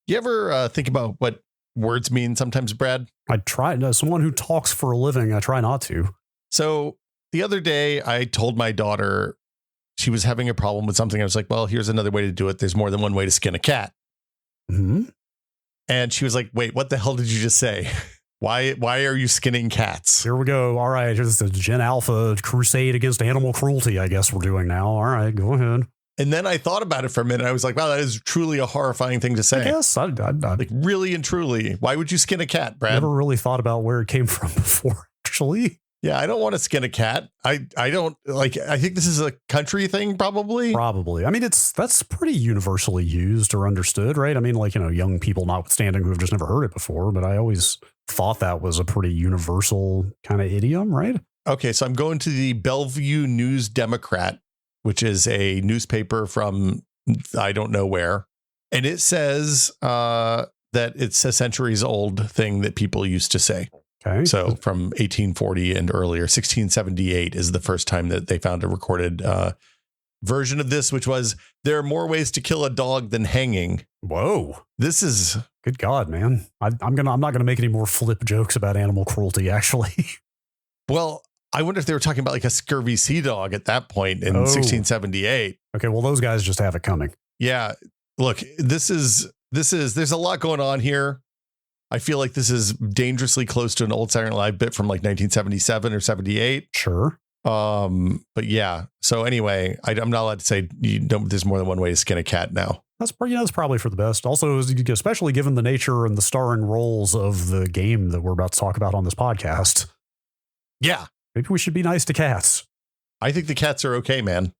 You ever think about what words mean sometimes, Brad? I try. As someone who talks for a living, I try not to. So the other day I told my daughter she was having a problem with something. I was like, well, here's another way to do it. There's more than one way to skin a cat. Mm-hmm. And she was like, wait, what the hell did you just say? Why are you skinning cats? Here we go. All right. Here's the Gen Alpha crusade against animal cruelty, I guess we're doing now. All right, go ahead. And then I thought about it for a minute. I was like, wow, that is truly a horrifying thing to say. I guess. I like really and truly. Why would you skin a cat, Brad? Never really thought about where it came from before, actually. Yeah, I don't want to skin a cat. I don't like, I think this is a country thing, probably. Probably. I mean, that's pretty universally used or understood, right? I mean, like, young people notwithstanding who have just never heard it before, but I always thought that was a pretty universal kind of idiom, right? Okay, so I'm going to the Bellevue News Democrat, which is a newspaper from I don't know where. And it says that it's a centuries old thing that people used to say. Okay. So from 1840 and earlier, 1678 is the first time that they found a recorded version of this, which was, there are more ways to kill a dog than hanging. Whoa. This is... Good God, man. I'm not going to make any more flip jokes about animal cruelty, actually. Well, I wonder if they were talking about like a scurvy sea dog at that point in 1678. Okay, well, those guys just have it coming. Yeah. Look, there's a lot going on here. I feel like this is dangerously close to an old Saturday Night Live bit from like 1977 or 78. Sure. But yeah. So anyway, I'm not allowed to say there's more than one way to skin a cat now. That's probably for the best. Also, especially given the nature and the starring roles of the game that we're about to talk about on this podcast. Yeah. Maybe we should be nice to cats. I think the cats are okay, man.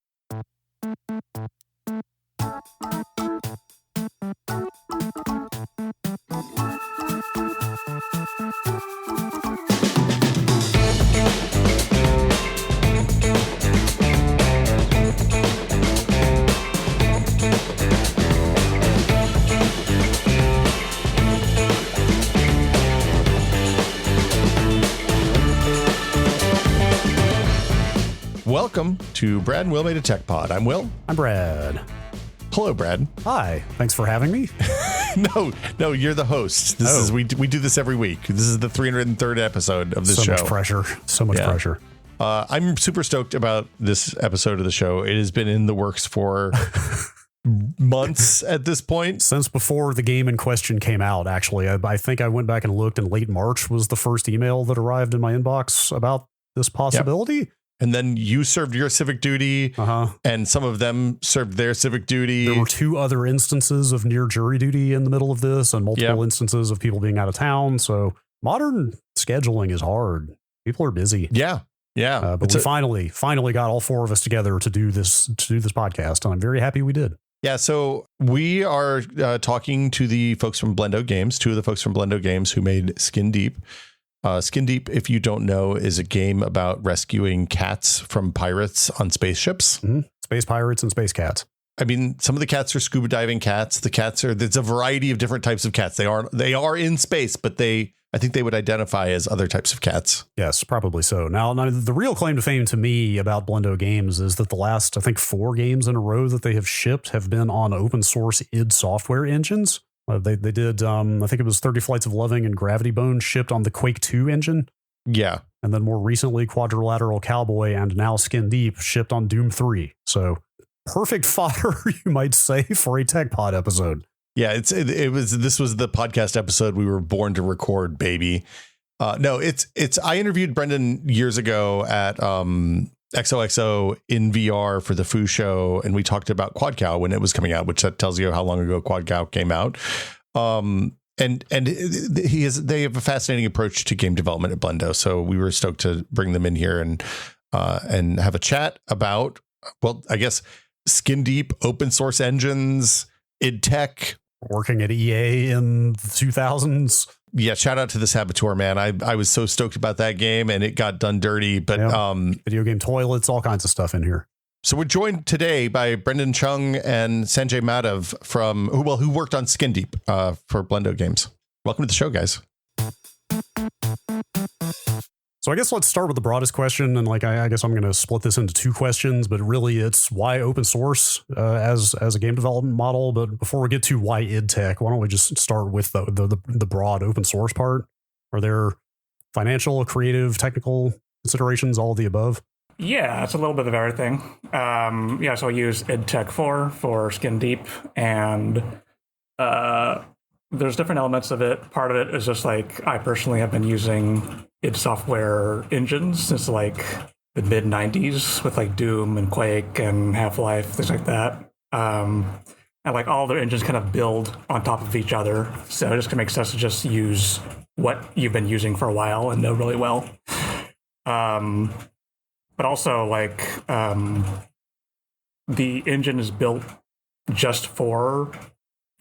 Welcome to Brad and Will Made a Tech Pod. I'm Will. I'm Brad. Hello, Brad. Hi. Thanks for having me. No, you're the host. This is we do this every week. This is the 303rd episode of this show. So much pressure. I'm super stoked about this episode of the show. It has been in the works for months at this point. Since before the game in question came out, actually. I think I went back and looked, and late March was the first email that arrived in my inbox about this possibility. Yep. And then you served your civic duty, and some of them served their civic duty. There were 2 other instances of near jury duty in the middle of this, and multiple instances of people being out of town. So modern scheduling is hard. People are busy. Yeah. But we finally got all 4 of us together to do this podcast, and I'm very happy we did. Yeah, so we are talking to the folks from Blendo Games, 2 of the folks from Blendo Games who made Skin Deep. Skin Deep, if you don't know, is a game about rescuing cats from pirates on spaceships. Mm-hmm. Space pirates and space cats. I mean, some of the cats are scuba diving cats. There's a variety of different types of cats. They are in space, but I think they would identify as other types of cats. Yes, probably so. Now, the real claim to fame to me about Blendo Games is that the last, I think, 4 games in a row that they have shipped have been on open source id Software engines. They did, I think it was 30 Flights of Loving and Gravity Bone shipped on the Quake 2 engine. Yeah. And then more recently, Quadrilateral Cowboy and now Skin Deep shipped on Doom 3. So perfect fodder, you might say, for a Tech Pod episode. Yeah, this was the podcast episode we were born to record, baby. I interviewed Brendon years ago at XOXO in VR for the Foo show, and we talked about Quad Cow when it was coming out, which that tells you how long ago Quad Cow came out. They have a fascinating approach to game development at Blendo, so we were stoked to bring them in here and have a chat about, well, I guess Skin Deep, open source engines, id Tech, working at EA in the 2000s. Yeah, shout out to the Saboteur, man. I was so stoked about that game, and it got done dirty. But video game toilets, all kinds of stuff in here. So we're joined today by Brendon, Chung, and Sanjay Madhav who worked on Skin Deep for Blendo Games. Welcome to the show, guys. So I guess let's start with the broadest question, and like I guess I'm going to split this into two questions, but really it's why open source as a game development model. But before we get to why id Tech, why don't we just start with the broad open source part? Are there financial, creative, technical considerations, all of the above? Yeah, it's a little bit of everything. So I use id Tech 4 for Skin Deep, and there's different elements of it. Part of it is just like I personally have been using id Software engines since like the mid 90s with like Doom and Quake and Half-Life, things like that. And like all their engines kind of build on top of each other. So it just makes sense to just use what you've been using for a while and know really well. But also like the engine is built just for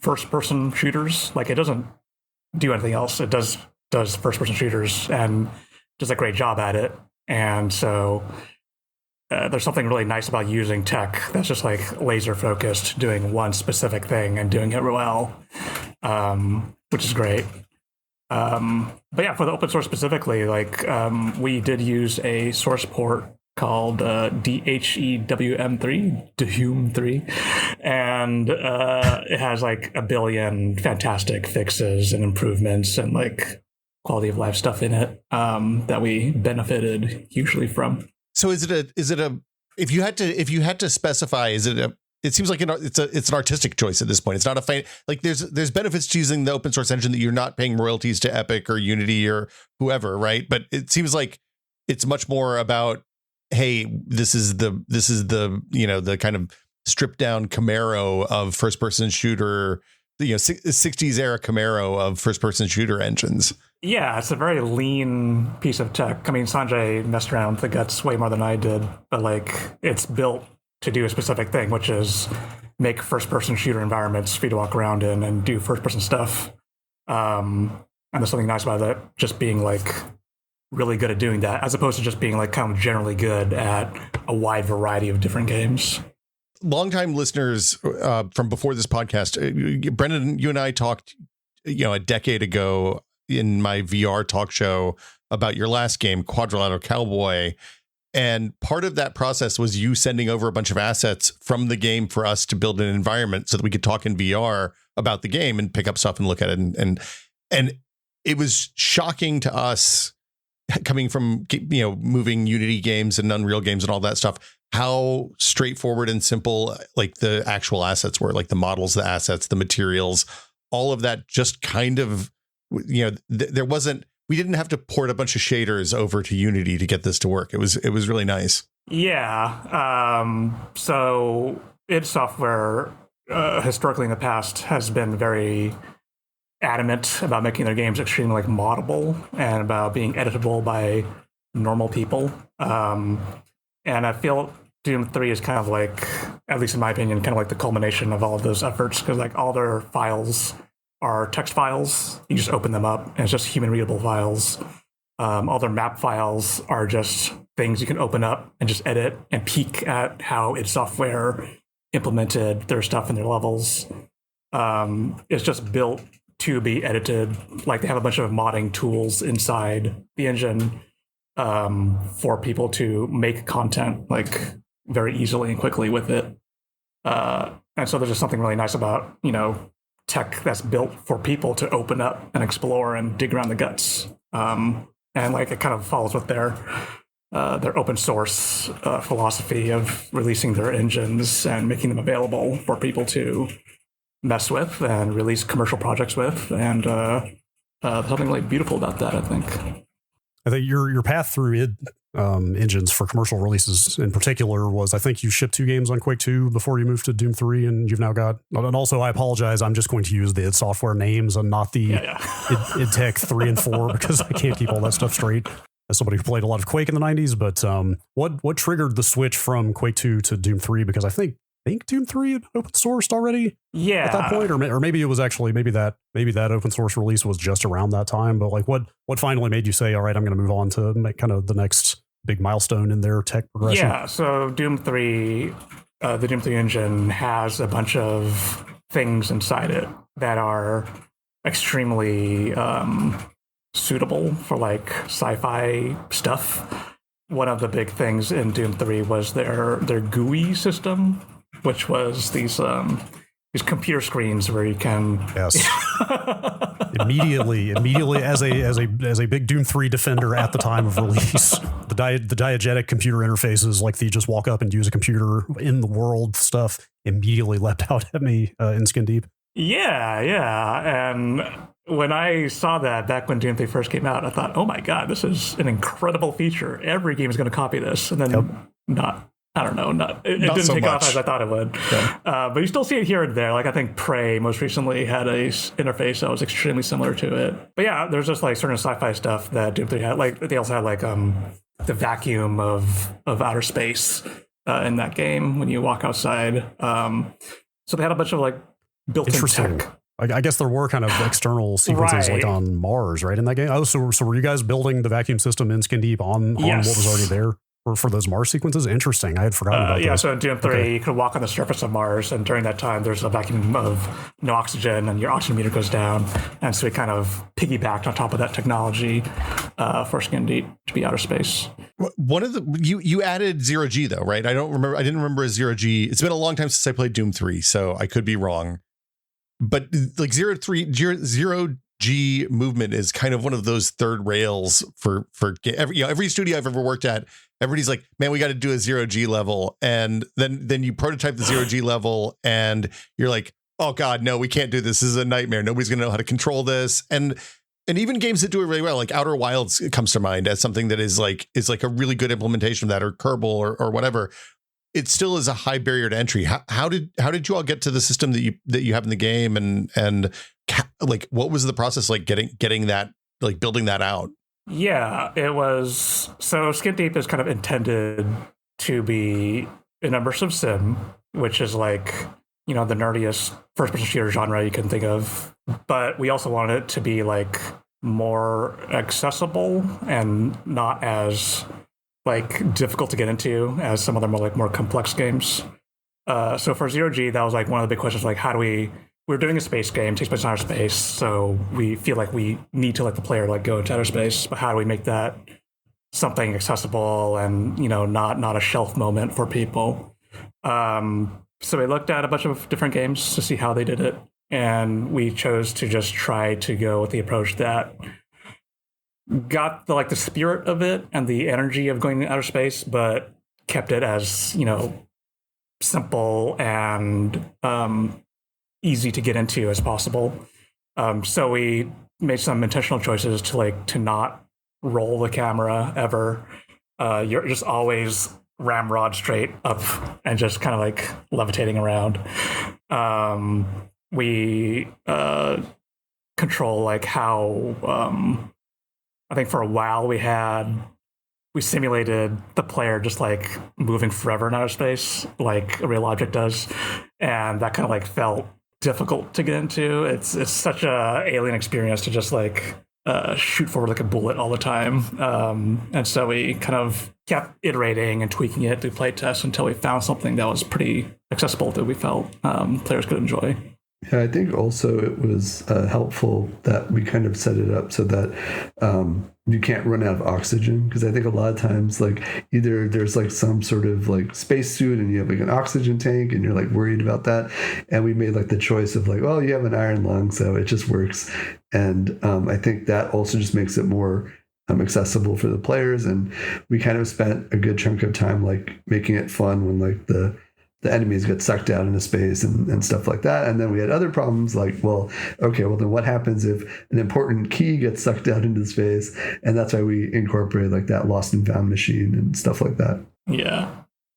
first-person shooters. Like it doesn't do anything else. It does first-person shooters and does a great job at it. And so there's something really nice about using tech that's just like laser-focused, doing one specific thing and doing it well, which is great. But yeah, for the open source specifically, like we did use a source port called DHEWM3, DHEWM3, and it has like a billion fantastic fixes and improvements and like quality of life stuff in it that we benefited hugely from. So is it a if you had to specify, is it a, it seems like it's an artistic choice at this point. It's not a like there's benefits to using the open source engine that you're not paying royalties to Epic or Unity or whoever, right? But it seems like it's much more about, hey, this is the the kind of stripped down Camaro of first person shooter, 60s era Camaro of first person shooter engines. Yeah, it's a very lean piece of tech. I mean, Sanjay messed around with the guts way more than I did, but like it's built to do a specific thing, which is make first person shooter environments for you to walk around in and do first person stuff. And there's something nice about it, just being like really good at doing that, as opposed to just being like kind of generally good at a wide variety of different games. Longtime listeners from before this podcast, Brendon, you and I talked, a decade ago in my VR talk show about your last game, Quadrilateral Cowboy. And part of that process was you sending over a bunch of assets from the game for us to build an environment so that we could talk in VR about the game and pick up stuff and look at it. And it was shocking to us, coming from, moving Unity games and Unreal games and all that stuff, how straightforward and simple like the actual assets were, like the models, the assets, the materials, all of that just kind of, there wasn't, we didn't have to port a bunch of shaders over to Unity to get this to work. It was really nice. Yeah. So id Software historically in the past has been very adamant about making their games extremely like moddable and about being editable by normal people. And I feel Doom 3 is kind of like, at least in my opinion, kind of like the culmination of all of those efforts, because like all their files are text files. You just open them up and it's just human readable files. All their map files are just things you can open up and just edit and peek at how id Software implemented their stuff in their levels. It's just built to be edited. Like they have a bunch of modding tools inside the engine for people to make content like very easily and quickly with it. And so there's just something really nice about, tech that's built for people to open up and explore and dig around the guts. And like it kind of follows with their open source philosophy of releasing their engines and making them available for people to mess with and release commercial projects with. And there's something really beautiful about that, I think. I think your path through id engines for commercial releases in particular was, I think you shipped 2 games on Quake 2 before you moved to Doom 3, and you've now got, and also I apologize, I'm just going to use the id Software names and not the id Tech 3 and 4 because I can't keep all that stuff straight as somebody who played a lot of Quake in the 90s. But what triggered the switch from Quake 2 to Doom 3? Because I think Doom 3 had open sourced already at that point, or maybe it was actually maybe that open source release was just around that time. But like what finally made you say, all right, I'm going to move on to make kind of the next big milestone in their tech progression? Yeah, so Doom 3, the Doom 3 engine has a bunch of things inside it that are extremely suitable for like sci-fi stuff. One of the big things in Doom 3 was their GUI system, which was these computer screens where you can immediately as a big Doom 3 defender at the time of release, the diegetic computer interfaces, like the just walk up and use a computer in the world stuff, immediately leapt out at me in Skin Deep. Yeah. And when I saw that back when Doom 3 first came out, I thought, oh my God, this is an incredible feature. Every game is going to copy this. And then it didn't so take much. off as I thought it would. Yeah. But you still see it here and there. Like I think Prey most recently had a interface that was extremely similar to it. But yeah, there's just like certain sci-fi stuff that Doom 3 had. Like they also had like the vacuum of outer space in that game when you walk outside. So they had a bunch of like built-in tech. I guess there were kind of external sequences like on Mars, right, in that game. Oh, so were you guys building the vacuum system in Skin Deep on what was already there for those Mars sequences? Interesting. I had forgotten about that. So in Doom 3, you could walk on the surface of Mars, and during that time, there's a vacuum of no oxygen, and your oxygen meter goes down. And so we kind of piggybacked on top of that technology for Skin Deep to be outer space. One of the you added 0G though, right? I didn't remember a 0G. It's been a long time since I played Doom 3, so I could be wrong. But like 0G movement is kind of one of those third rails for every studio I've ever worked at. Everybody's like, man, we got to do a 0G level. And then you prototype the 0G level and you're like, oh God, no, we can't do this. This is a nightmare. Nobody's going to know how to control this. And even games that do it really well, like Outer Wilds comes to mind as something that is like a really good implementation of that, or Kerbal or whatever. It still is a high barrier to entry. How did you all get to the system that you have in the game, and like what was the process like getting that, like building that out? Yeah, it was. So Skin Deep is kind of intended to be an immersive sim, which is like, the nerdiest first-person shooter genre you can think of. But we also wanted it to be like more accessible and not as like difficult to get into as some other more complex games. So for 0G, that was like one of the big questions, like we're doing a space game, takes place in outer space, so we feel like we need to let the player like go into outer space, but how do we make that something accessible and, not a shelf moment for people? So we looked at a bunch of different games to see how they did it, and we chose to just try to go with the approach that got the spirit of it and the energy of going to outer space, but kept it as, simple and easy to get into as possible. So we made some intentional choices to not roll the camera ever. You're just always ramrod straight up and just kind of like levitating around. We control like how I think for a while we simulated the player just like moving forever in outer space, like a real object does, and that kind of like felt difficult to get into. It's such a alien experience to just like shoot forward like a bullet all the time, and so we kind of kept iterating and tweaking it through play tests until we found something that was pretty accessible that we felt players could enjoy. Yeah, I think also it was helpful that we kind of set it up so that you can't run out of oxygen, because I think a lot of times like either there's like some sort of like spacesuit and you have like an oxygen tank and you're like worried about that, and we made like the choice of like, well, you have an iron lung, so it just works. And I think that also just makes it more accessible for the players, and we kind of spent a good chunk of time like making it fun when like the enemies get sucked out into space and stuff like that. And then we had other problems like, then what happens if an important key gets sucked out into space? And that's why we incorporated like that lost and found machine and stuff like that. Yeah.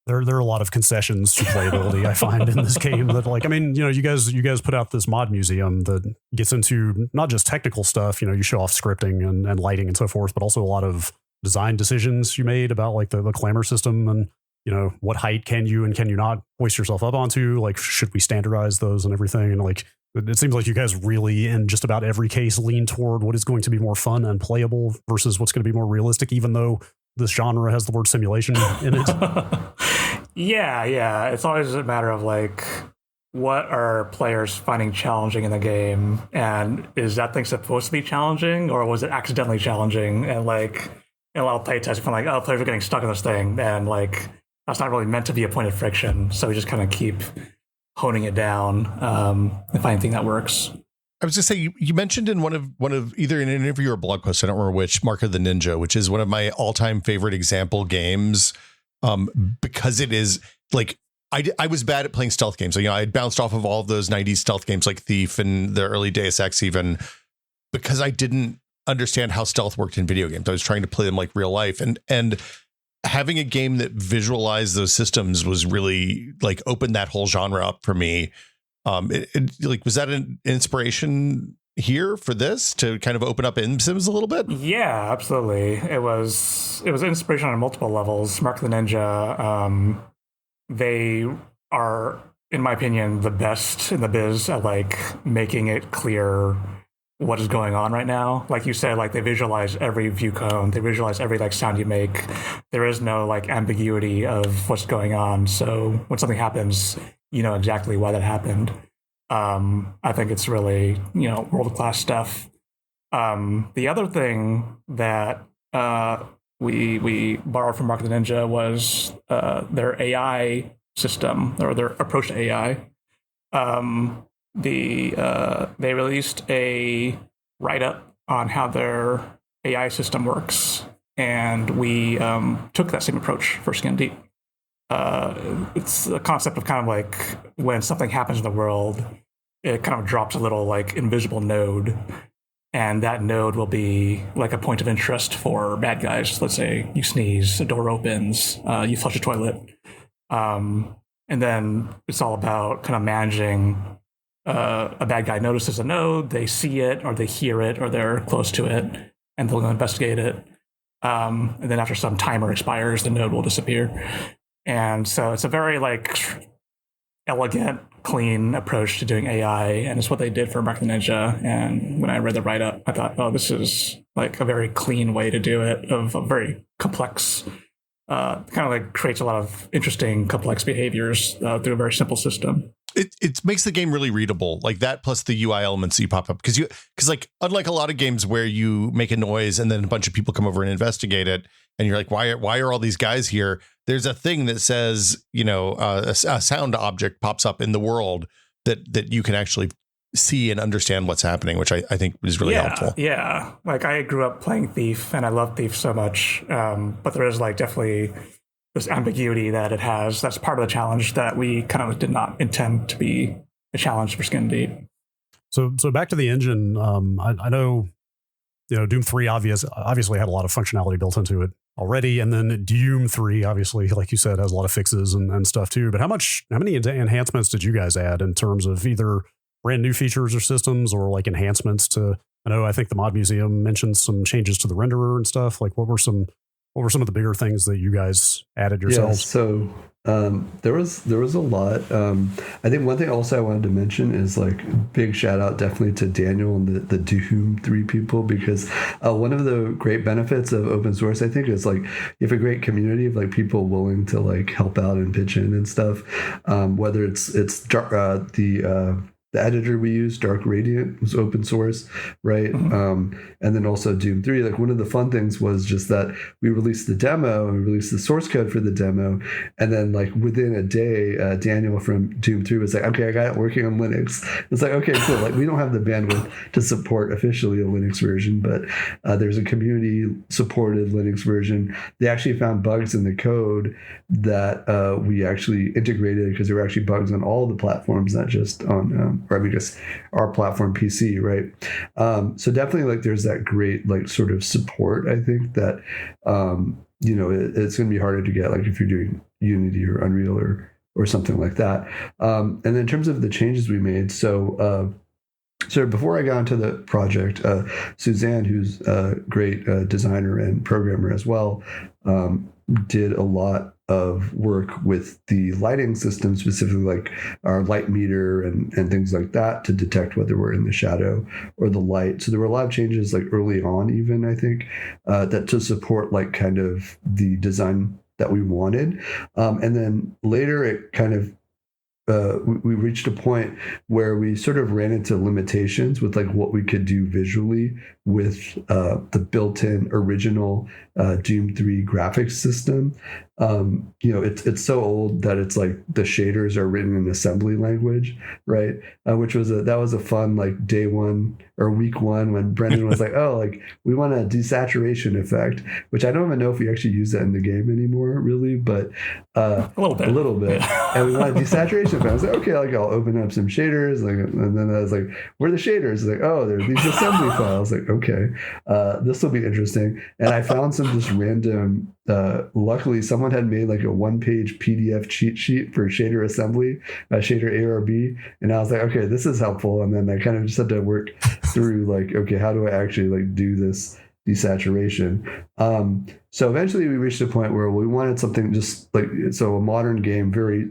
There are a lot of concessions to playability I find in this game that like, I mean, you guys put out this mod museum that gets into not just technical stuff, you show off scripting and lighting and so forth, but also a lot of design decisions you made about like the clamor system and, what height can you and can you not hoist yourself up onto? Like, should we standardize those and everything? And like, it seems like you guys really, in just about every case, lean toward what is going to be more fun and playable versus what's going to be more realistic, even though this genre has the word simulation in it. Yeah. It's always a matter of like, what are players finding challenging in the game, and is that thing supposed to be challenging, or was it accidentally challenging? And like in a lot of playtests, you find like, oh, players are getting stuck in this thing, and like that's not really meant to be a point of friction. So we just kind of keep honing it down and finding a thing that works. I was just saying, you mentioned in one of either in an interview or a blog post, I don't remember which, Mark of the Ninja, which is one of my all-time favorite example games, because it is like, I was bad at playing stealth games. So, you know, I'd bounced off of all of those 90s stealth games like Thief and the early Deus Ex even, because I didn't understand how stealth worked in video games. I was trying to play them like real life. And having a game that visualized those systems was really like opened that whole genre up for me. Like, was that an inspiration here for this to kind of open up Sims a little bit? Yeah, absolutely. It was inspiration on multiple levels. Mark the Ninja, they are, in my opinion, the best in the biz at like making it clear what is going on right now. Like you said, like they visualize every view cone, they visualize every like sound you make. There is no like ambiguity of what's going on. So when something happens, you know exactly why that happened. I think it's really, you know, world-class stuff. The other thing that we borrowed from Mark the Ninja was their AI system, or their approach to AI. They released a write-up on how their AI system works, and we took that same approach for Skin Deep. It's a concept of kind of like when something happens in the world, it kind of drops a little like invisible node, and that node will be like a point of interest for bad guys. Let's say you sneeze, a door opens, you flush a toilet, and then it's all about kind of managing. A bad guy notices a node, they see it, or they hear it, or they're close to it, and they'll go investigate it. And then after some timer expires, the node will disappear. And so it's a very like elegant, clean approach to doing AI, and it's what they did for Mark the Ninja. And when I read the write-up, I thought, oh, this is like a very clean way to do it, of a very complex, kind of like creates a lot of interesting, complex behaviors through a very simple system. It makes the game really readable, like that, plus the UI elements that you pop up, because like, unlike a lot of games where you make a noise and then a bunch of people come over and investigate it, and you're like, why are all these guys here? There's a thing that says, you know, a sound object pops up in the world that you can actually see and understand what's happening, which I think is really helpful. Yeah, like I grew up playing Thief, and I love Thief so much, but there is like definitely this ambiguity that it has. That's part of the challenge that we kind of did not intend to be a challenge for Skin Deep. So back to the engine. I know, you know, Doom 3 obviously had a lot of functionality built into it already, and then Doom 3 obviously, like you said, has a lot of fixes and stuff too. But how many enhancements did you guys add in terms of either brand new features or systems, or like enhancements to? I think the Mod Museum mentioned some changes to the renderer and stuff. Like what were some of the bigger things that you guys added yourselves? Yeah, so there was a lot. I think one thing also I wanted to mention is like big shout out definitely to Daniel and the Doom 3 people, because one of the great benefits of open source, I think, is like you have a great community of like people willing to like help out and pitch in and stuff. Whether it's the editor we use, Dark Radiant, was open source, right? Mm-hmm. And then also Doom 3. Like one of the fun things was just that we released the demo and we released the source code for the demo. And then like within a day, Daniel from Doom 3 was like, okay, I got it working on Linux. It's like, okay, cool. Like we don't have the bandwidth to support officially a Linux version, but there's a community supported Linux version. They actually found bugs in the code that we actually integrated, because there were actually bugs on all the platforms, not just on or I mean just our platform PC, right? So definitely like there's that great like sort of support. I think that you know, it's going to be harder to get like if you're doing Unity or Unreal or something like that. And then in terms of the changes we made, so before I got into the project, Suzanne, who's a great designer and programmer as well, did a lot of work with the lighting system, specifically like our light meter and things like that, to detect whether we're in the shadow or the light. So there were a lot of changes like early on, even I think, that to support like kind of the design that we wanted. And then later it kind of we reached a point where we sort of ran into limitations with like what we could do visually with the built-in original Doom 3 graphics system. It's so old that it's like the shaders are written in assembly language, right? Which was that was a fun like day one or week one when Brendon was like, oh, like we want a desaturation effect, which I don't even know if we actually use that in the game anymore, really, but a little bit. And we want a desaturation effect. I was like, okay, like I'll open up some shaders, like, and then I was like, where are the shaders? Like, oh, there's these assembly files. Like, okay, this will be interesting. And I found some just random. Luckily, someone had made like a one-page PDF cheat sheet for shader assembly, shader ARB, and I was like, okay, this is helpful. And then I kind of just had to work through like, okay, how do I actually like do this desaturation? So eventually we reached a point where we wanted something just like, so a modern game, very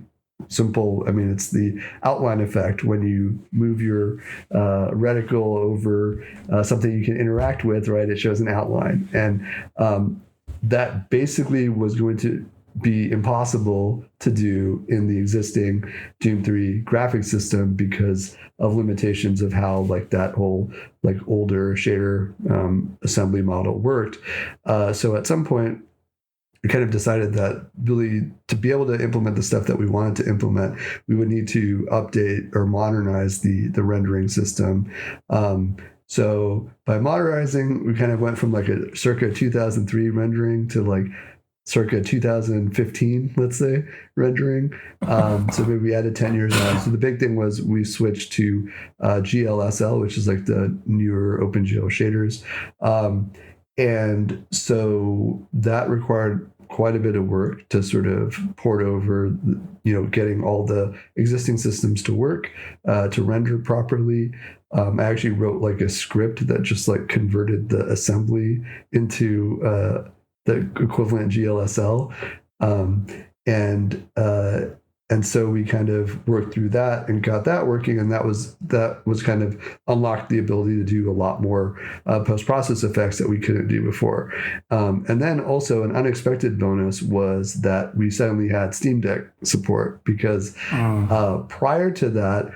simple. I mean, it's the outline effect when you move your reticle over something you can interact with, right? It shows an outline. And that basically was going to be impossible to do in the existing Doom 3 graphics system because of limitations of how like that whole like older shader assembly model worked. So at some point, we kind of decided that really to be able to implement the stuff that we wanted to implement, we would need to update or modernize the rendering system. So by modernizing, we kind of went from like a circa 2003 rendering to like circa 2015, let's say, rendering. So maybe we added 10 years on. So the big thing was we switched to GLSL, which is like the newer OpenGL shaders. And so that required quite a bit of work to sort of port over, getting all the existing systems to work, to render properly. I actually wrote like a script that just like converted the assembly into the equivalent GLSL. And so we kind of worked through that and got that working, and that was kind of unlocked the ability to do a lot more post-process effects that we couldn't do before. And then also an unexpected bonus was that we suddenly had Steam Deck support because prior to that,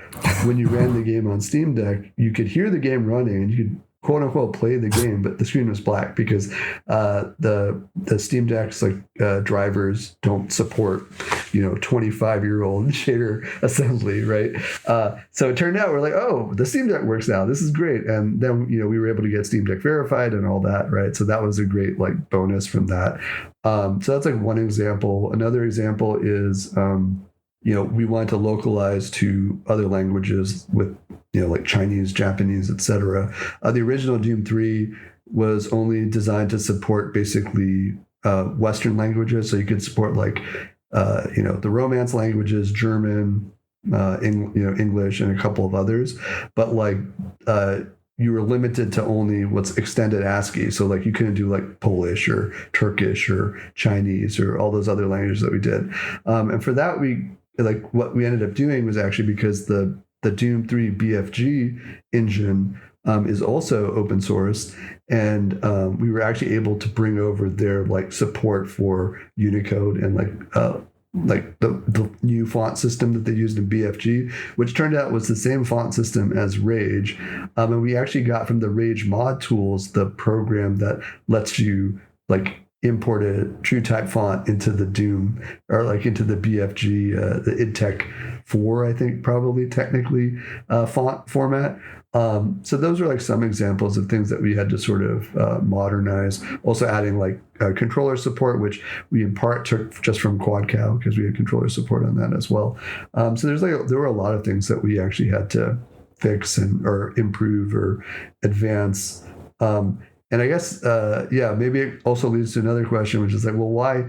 when you ran the game on Steam Deck, you could hear the game running and you could quote unquote play the game, but the screen was black because the Steam Deck's like drivers don't support 25-year-old shader assembly, right? So it turned out we're like, oh, the Steam Deck works now. This is great. And then we were able to get Steam Deck verified and all that, right? So that was a great like bonus from that. So that's like one example. Another example is we wanted to localize to other languages with, like Chinese, Japanese, etc. The original Doom 3 was only designed to support basically Western languages. So you could support like, the Romance languages, German, English, and a couple of others. But like, you were limited to only what's extended ASCII. So like you couldn't do like Polish or Turkish or Chinese or all those other languages that we did. And for that, what we ended up doing was actually because the Doom 3 BFG engine is also open source, and we were actually able to bring over their like support for Unicode and like the new font system that they used in BFG, which turned out was the same font system as Rage. And we actually got from the Rage mod tools the program that lets you like import a true type font into the Doom or like into the BFG, the IDTech 4, I think probably technically font format. So those are like some examples of things that we had to sort of modernize. Also adding like controller support, which we in part took just from QuadCow because we had controller support on that as well. So there were a lot of things that we actually had to fix or improve or advance. And I guess, maybe it also leads to another question, which is like, well, why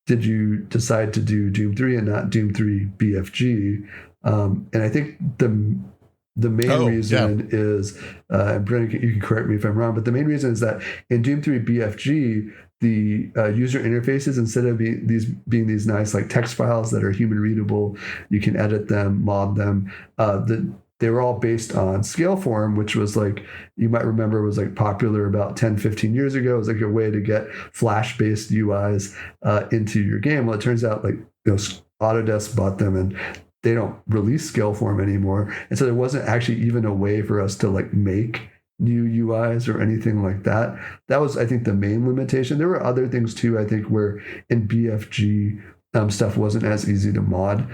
did you decide to do Doom 3 and not Doom 3 BFG? And I think the main reason is, and Brendon, you can correct me if I'm wrong, but the main reason is that in Doom 3 BFG, the user interfaces, instead of being these nice like text files that are human readable, you can edit them, mod them. They were all based on Scaleform, which was like, you might remember was like popular about 10, 15 years ago. It was like a way to get Flash-based UIs into your game. Well, it turns out like, Autodesk bought them and they don't release Scaleform anymore. And so there wasn't actually even a way for us to like make new UIs or anything like that. That was, I think, the main limitation. There were other things too, I think, where in BFG stuff wasn't as easy to mod.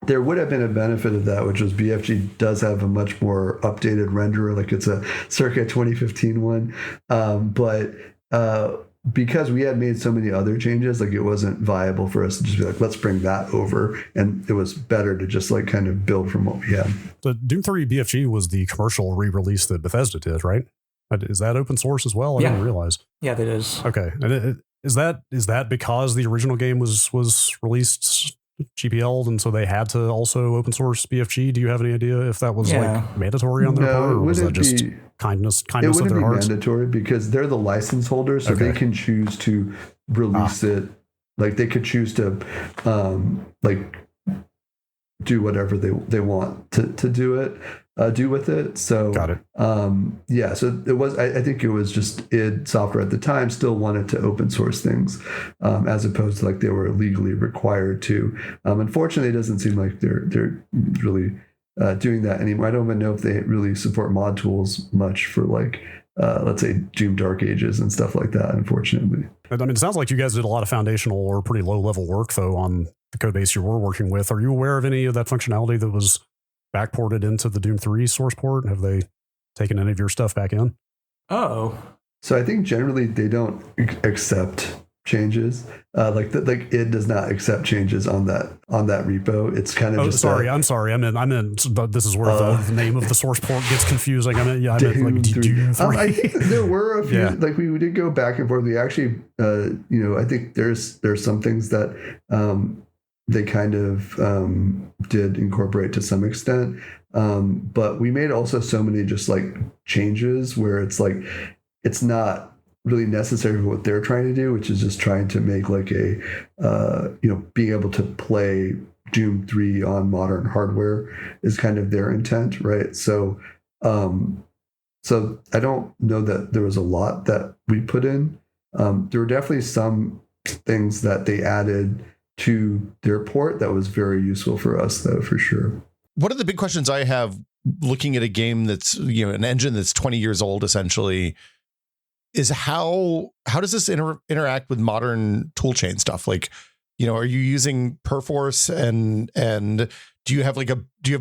There would have been a benefit of that, which was BFG does have a much more updated renderer, like it's a circa 2015 one. But because we had made so many other changes, like it wasn't viable for us to just be like, let's bring that over. And it was better to just like kind of build from what we had. So Doom 3 BFG was the commercial re-release that Bethesda did, right? Is that open source as well? I didn't realize. Yeah, that is. Okay. And is that because the original game was released GPL'd and so they had to also open source BFG? Do you have any idea if that was like mandatory on their part, or was that just kindness it of their hearts? It wouldn't be mandatory because they're the license holder, so they can choose to release it. Like they could choose to like do whatever they want to do with it. So got it. So it was. I think it was just id Software at the time still wanted to open source things, as opposed to like they were legally required to. Unfortunately, it doesn't seem like they're really doing that anymore. I don't even know if they really support mod tools much for like let's say Doom Dark Ages and stuff like that. Unfortunately, I mean, it sounds like you guys did a lot of foundational or pretty low level work though on the code base you were working with. Are you aware of any of that functionality that was backported into the Doom 3 source port? Have they taken any of your stuff back in? Oh, so I think generally they don't accept changes. Like it does not accept changes on that repo. It's kind of just. I'm sorry. I meant. But this is where the name of the source port gets confusing. I meant like Doom 3. I think there were a few. Like we did go back and forth. We actually, I think there's some things that they kind of did incorporate to some extent. But we made also so many just like changes where it's like, it's not really necessary for what they're trying to do, which is just trying to make like a, being able to play Doom 3 on modern hardware is kind of their intent, right? So I don't know that there was a lot that we put in. There were definitely some things that they added to their port that was very useful for us, though, for sure. One of the big questions I have looking at a game that's, an engine that's 20 years old, essentially, is how does this interact with modern toolchain stuff? Like, are you using Perforce and do you have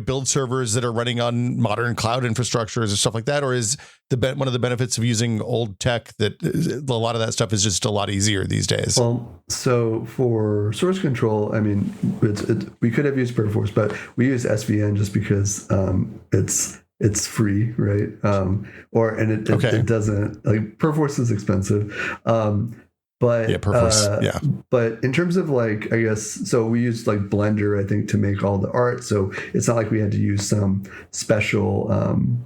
build servers that are running on modern cloud infrastructures or stuff like that? Or is one of the benefits of using old tech that a lot of that stuff is just a lot easier these days? Well, so for source control, I mean, we could have used Perforce, but we use SVN just because it's free, right? It doesn't, like, Perforce is expensive. But But in terms of like, I guess, so we used like Blender, I think, to make all the art. So it's not like we had to use some special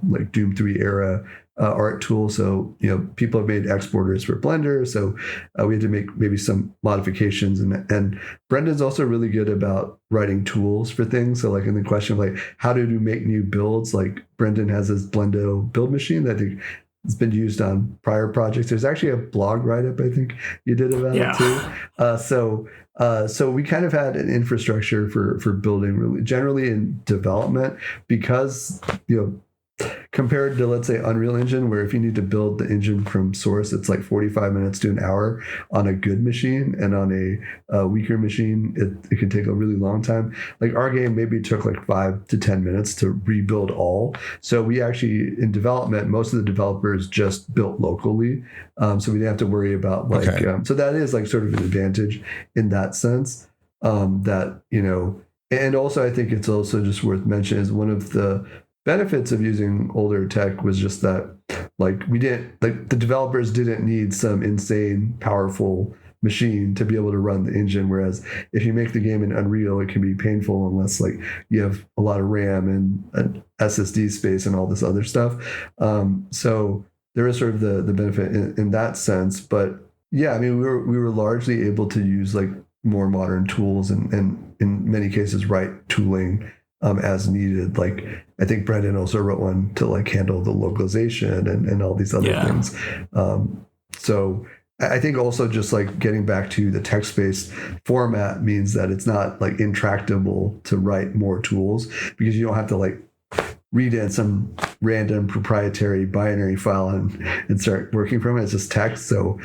like Doom 3 era art tool. So people have made exporters for Blender, so we had to make maybe some modifications. And Brendon's also really good about writing tools for things. So like in the question of like how do we make new builds, like Brendon has his Blendo build machine that I think it's been used on prior projects. There's actually a blog write-up I think you did about it too. So we kind of had an infrastructure for building really generally in development, because compared to, let's say, Unreal Engine, where if you need to build the engine from source, it's like 45 minutes to an hour on a good machine, and on a weaker machine, it can take a really long time. Like our game maybe took like 5 to 10 minutes to rebuild all. So we actually, in development, most of the developers just built locally. So we didn't have to worry about like, so that is like sort of an advantage in that sense, that, and also I think it's also just worth mentioning is one of the benefits of using older tech was just that, like, the developers didn't need some insane powerful machine to be able to run the engine. Whereas if you make the game in Unreal, it can be painful unless like you have a lot of RAM and an SSD space and all this other stuff. So there is sort of the benefit in that sense. But yeah, I mean, we were largely able to use like more modern tools and in many cases write tooling as needed. Like I think Brendon also wrote one to like handle the localization and all these other things. So I think also just like getting back to the text-based format means that it's not like intractable to write more tools, because you don't have to like read in some random proprietary binary file and start working from it. It's just text. So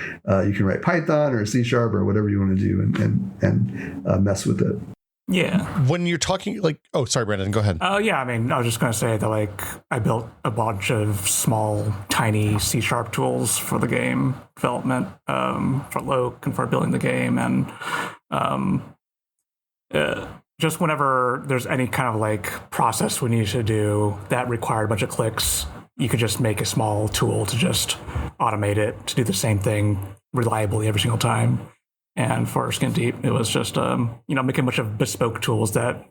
you can write Python or C# or whatever you want to do and mess with it. Yeah. When you're talking like, oh, sorry, Brendon, go ahead. Yeah, I mean, I was just going to say that, like, I built a bunch of small, tiny C# tools for the game development, for Loke and for building the game. And just whenever there's any kind of like process we need to do that required a bunch of clicks, you could just make a small tool to just automate it to do the same thing reliably every single time. And for Skin Deep, it was just making a bunch of bespoke tools that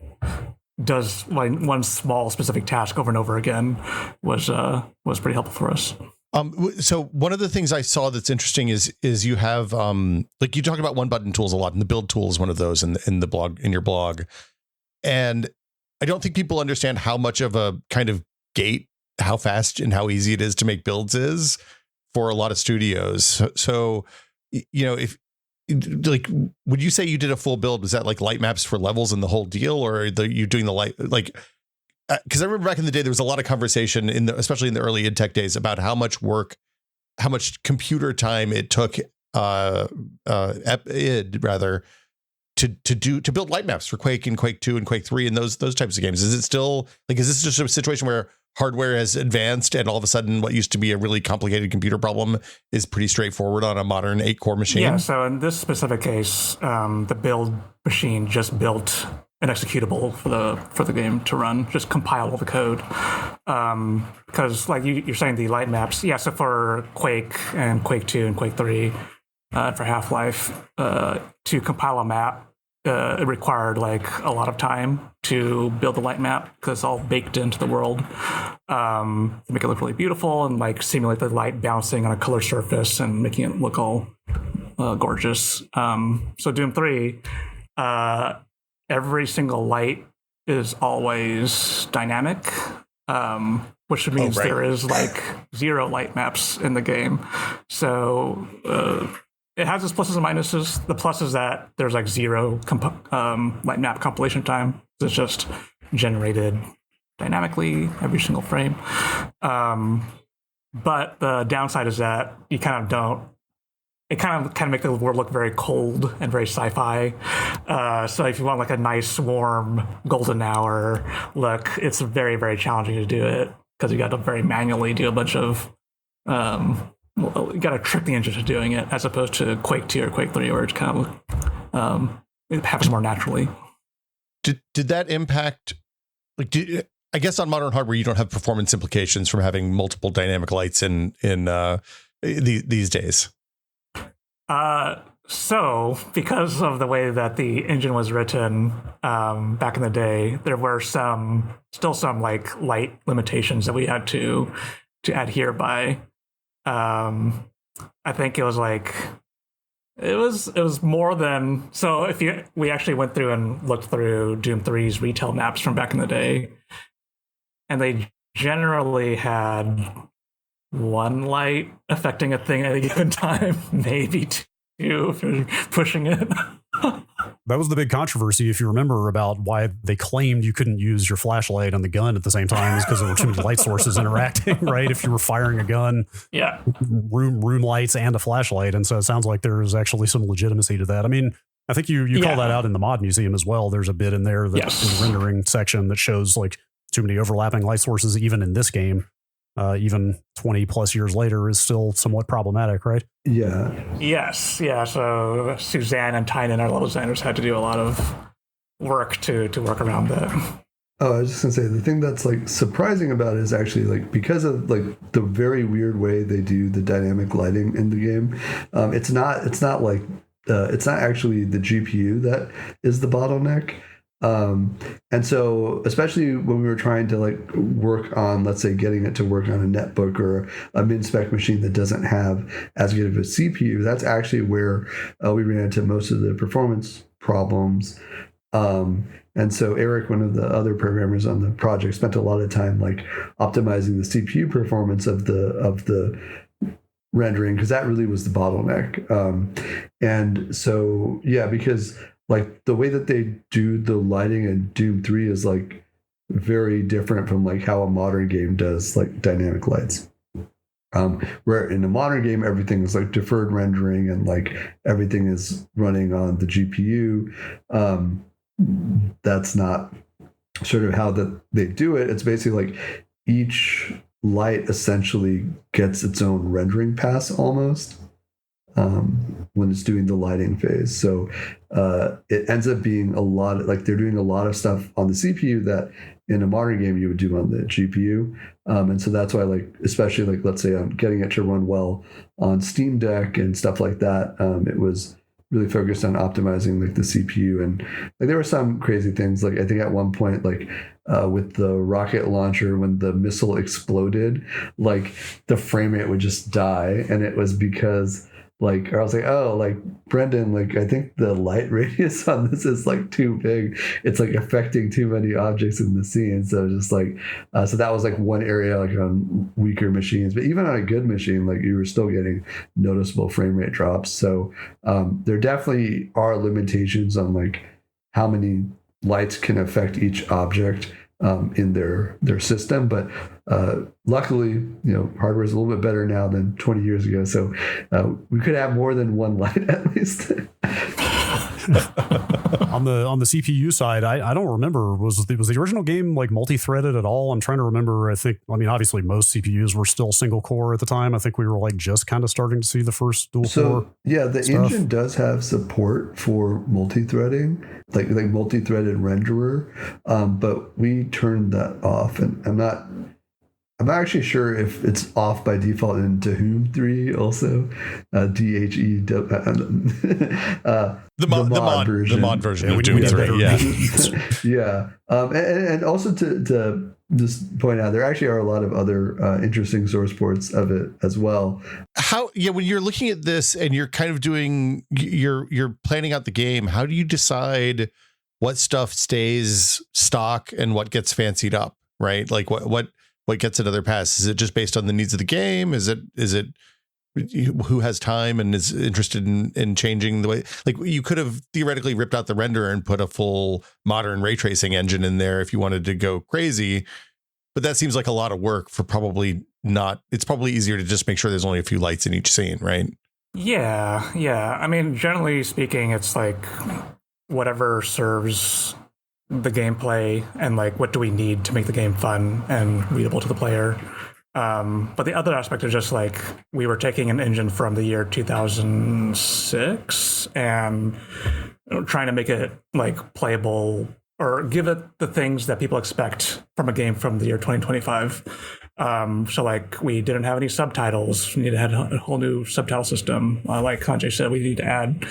does like one small specific task over and over again was pretty helpful for us. So one of the things I saw that's interesting is you have like you talk about one button tools a lot, and the build tool is one of those in the blog, in your blog. And I don't think people understand how much of a kind of gate, how fast and how easy it is to make builds is for a lot of studios. So if like, would you say you did a full build? Was that like light maps for levels and the whole deal, or you doing the light, like, because I remember back in the day, there was a lot of conversation especially in the early id Tech days about how much work, how much computer time it took id rather to build light maps for Quake and Quake 2 and Quake 3 and those types of games. Is it still like, is this just a situation where hardware has advanced and all of a sudden what used to be a really complicated computer problem is pretty straightforward on a modern 8-core machine? Yeah, so in this specific case, the build machine just built an executable for the game to run, just compile all the code. Because like you're saying, the light maps, yeah, so for Quake and Quake 2 and Quake 3, for Half-Life, to compile a map, it required like a lot of time to build the light map because it's all baked into the world, to make it look really beautiful and like simulate the light bouncing on a color surface and making it look all gorgeous. So Doom 3, every single light is always dynamic, which means there is like 0 light maps in the game. So it has its pluses and minuses. The plus is that there's like 0 light map compilation time. It's just generated dynamically every single frame. But the downside is that you kind of don't. It kind of make the world look very cold and very sci-fi. So if you want like a nice, warm, golden hour look, it's very, very challenging to do it because you got to very manually do a bunch of. You got to trick the engine to doing it, as opposed to Quake 2 or Quake 3, where it's kind of it happens more naturally. Did that impact? Like, I guess on modern hardware, you don't have performance implications from having multiple dynamic lights in these days. So because of the way that the engine was written back in the day, there were still some like light limitations that we had to adhere by. I think it was like it was more than so. We actually went through and looked through Doom 3's retail maps from back in the day, and they generally had 1 light affecting a thing at a given time, maybe 2 if you're pushing it. That was the big controversy, if you remember, about why they claimed you couldn't use your flashlight and the gun at the same time, is because there were too many light sources interacting, right? If you were firing a gun, yeah, room lights and a flashlight. And so it sounds like there's actually some legitimacy to that. I mean, I think you call that out in the mod museum as well. There's a bit in there that's in the rendering section that shows like too many overlapping light sources, even in this game. Even 20 plus years later is still somewhat problematic, right? Yeah. Yes. Yeah. So Suzanne and Tynan, our level designers, had to do a lot of work to work around that. Oh, I was just gonna say, the thing that's like surprising about it is actually like, because of like the very weird way they do the dynamic lighting in the game, it's not actually the GPU that is the bottleneck. And so especially when we were trying to like work on, let's say, getting it to work on a netbook or a min-spec machine that doesn't have as good of a CPU, that's actually where we ran into most of the performance problems. And so Eric, one of the other programmers on the project, spent a lot of time like optimizing the CPU performance of the rendering, because that really was the bottleneck. And so, yeah, because like the way that they do the lighting in Doom 3 is like very different from like how a modern game does like dynamic lights. Where in a modern game, everything is like deferred rendering and like everything is running on the GPU. That's not sort of how that they do it. It's basically like each light essentially gets its own rendering pass almost when it's doing the lighting phase. So it ends up being a lot like they're doing a lot of stuff on the CPU that in a modern game you would do on the GPU. And so that's why, like, especially like, let's say I'm getting it to run well on Steam Deck and stuff like that. It was really focused on optimizing like the CPU, and like there were some crazy things. Like I think at one point, like with the rocket launcher, when the missile exploded, like the frame rate would just die, and it was because like, or I was like, oh, like Brendon, like I think the light radius on this is like too big. It's like affecting too many objects in the scene. So just like, so that was like one area like on weaker machines, but even on a good machine, like you were still getting noticeable frame rate drops. So there definitely are limitations on like how many lights can affect each object in their system, but luckily, you know, hardware is a little bit better now than 20 years ago, so we could have more than one light at least. On the CPU side, I don't remember, was the original game like multi-threaded at all? I'm trying to remember. I mean obviously most CPUs were still single core at the time. I think we were like just kind of starting to see the first dual core. Yeah, the stuff. engine does have support for multi-threading, like multi-threaded renderer, but we turned that off, and I'm not actually sure if it's off by default in Doom 3 also. DHE the mod version of Doom 3. Yeah. And also to just point out, there actually are a lot of other interesting source ports of it as well. When you're looking at this and you're kind of doing, you're planning out the game, how do you decide what stuff stays stock and what gets fancied up, right? Like what gets another pass? Is it just based on the needs of the game? Is it who has time and is interested in changing the way? Like you could have theoretically ripped out the renderer and put a full modern ray tracing engine in there if you wanted to go crazy, but that seems like a lot of work for probably not. It's probably easier to just make sure there's only a few lights in each scene, right? Yeah. I mean, generally speaking, it's like whatever serves the gameplay and like what do we need to make the game fun and readable to the player. But the other aspect is just like we were taking an engine from the year 2006 and trying to make it like playable or give it the things that people expect from a game from the year 2025. So like we didn't have any subtitles. We needed to have a whole new subtitle system. Like Sanjay said, we need to add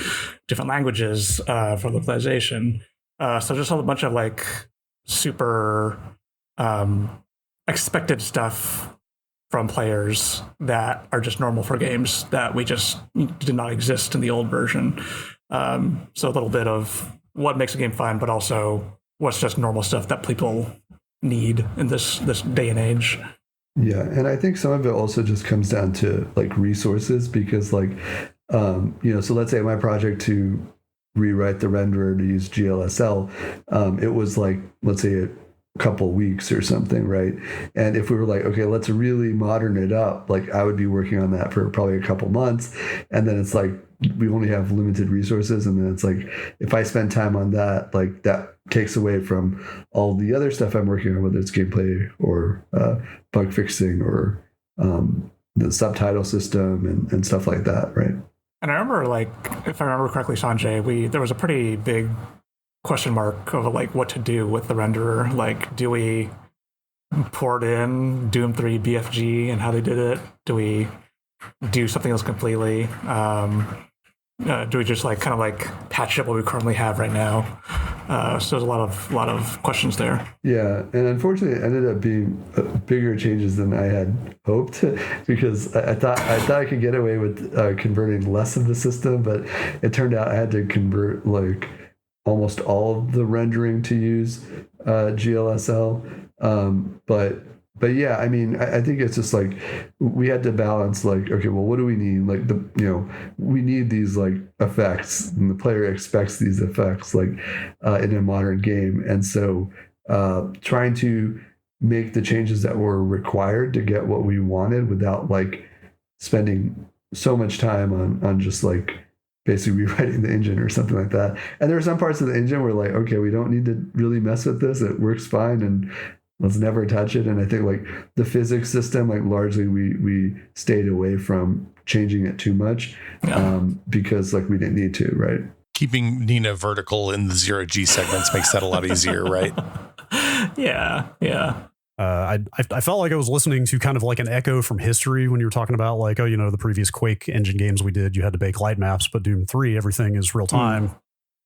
different languages for localization. So just a bunch of like super expected stuff from players that are just normal for games that we just did not exist in the old version. So a little bit of what makes a game fun, but also what's just normal stuff that people need in this day and age. Yeah, and I think some of it also just comes down to like resources, because like so let's say my project to rewrite the renderer to use GLSL, it was like, let's say a couple weeks or something, right? And if we were like, okay, let's really modern it up, like I would be working on that for probably a couple months, and then it's like we only have limited resources, and then it's like if I spend time on that, like that takes away from all the other stuff I'm working on, whether it's gameplay or bug fixing or the subtitle system and stuff like that, right? And I remember, like, if I remember correctly, Sanjay, there was a pretty big question mark of like what to do with the renderer. Like, do we port in Doom 3 BFG and how they did it? Do we do something else completely? Do we just like kind of like patch up what we currently have right now? So there's a lot of questions there. Yeah, and unfortunately, it ended up being bigger changes than I had hoped, because I thought I could get away with converting less of the system, but it turned out I had to convert like almost all of the rendering to use GLSL. But But yeah, I mean, I think it's just like we had to balance like, okay, well, what do we need? Like we need these like effects, and the player expects these effects like in a modern game, and so trying to make the changes that were required to get what we wanted without like spending so much time on just like basically rewriting the engine or something like that. And there are some parts of the engine where like, okay, we don't need to really mess with this. It works fine, and let's never touch it. And I think like the physics system, like largely we stayed away from changing it too much because like we didn't need to, right? Keeping Nina vertical in the 0G segments makes that a lot easier, right? Yeah. I felt like I was listening to kind of like an echo from history when you were talking about like, oh, the previous Quake engine games we did, you had to bake light maps, but Doom 3, everything is real time.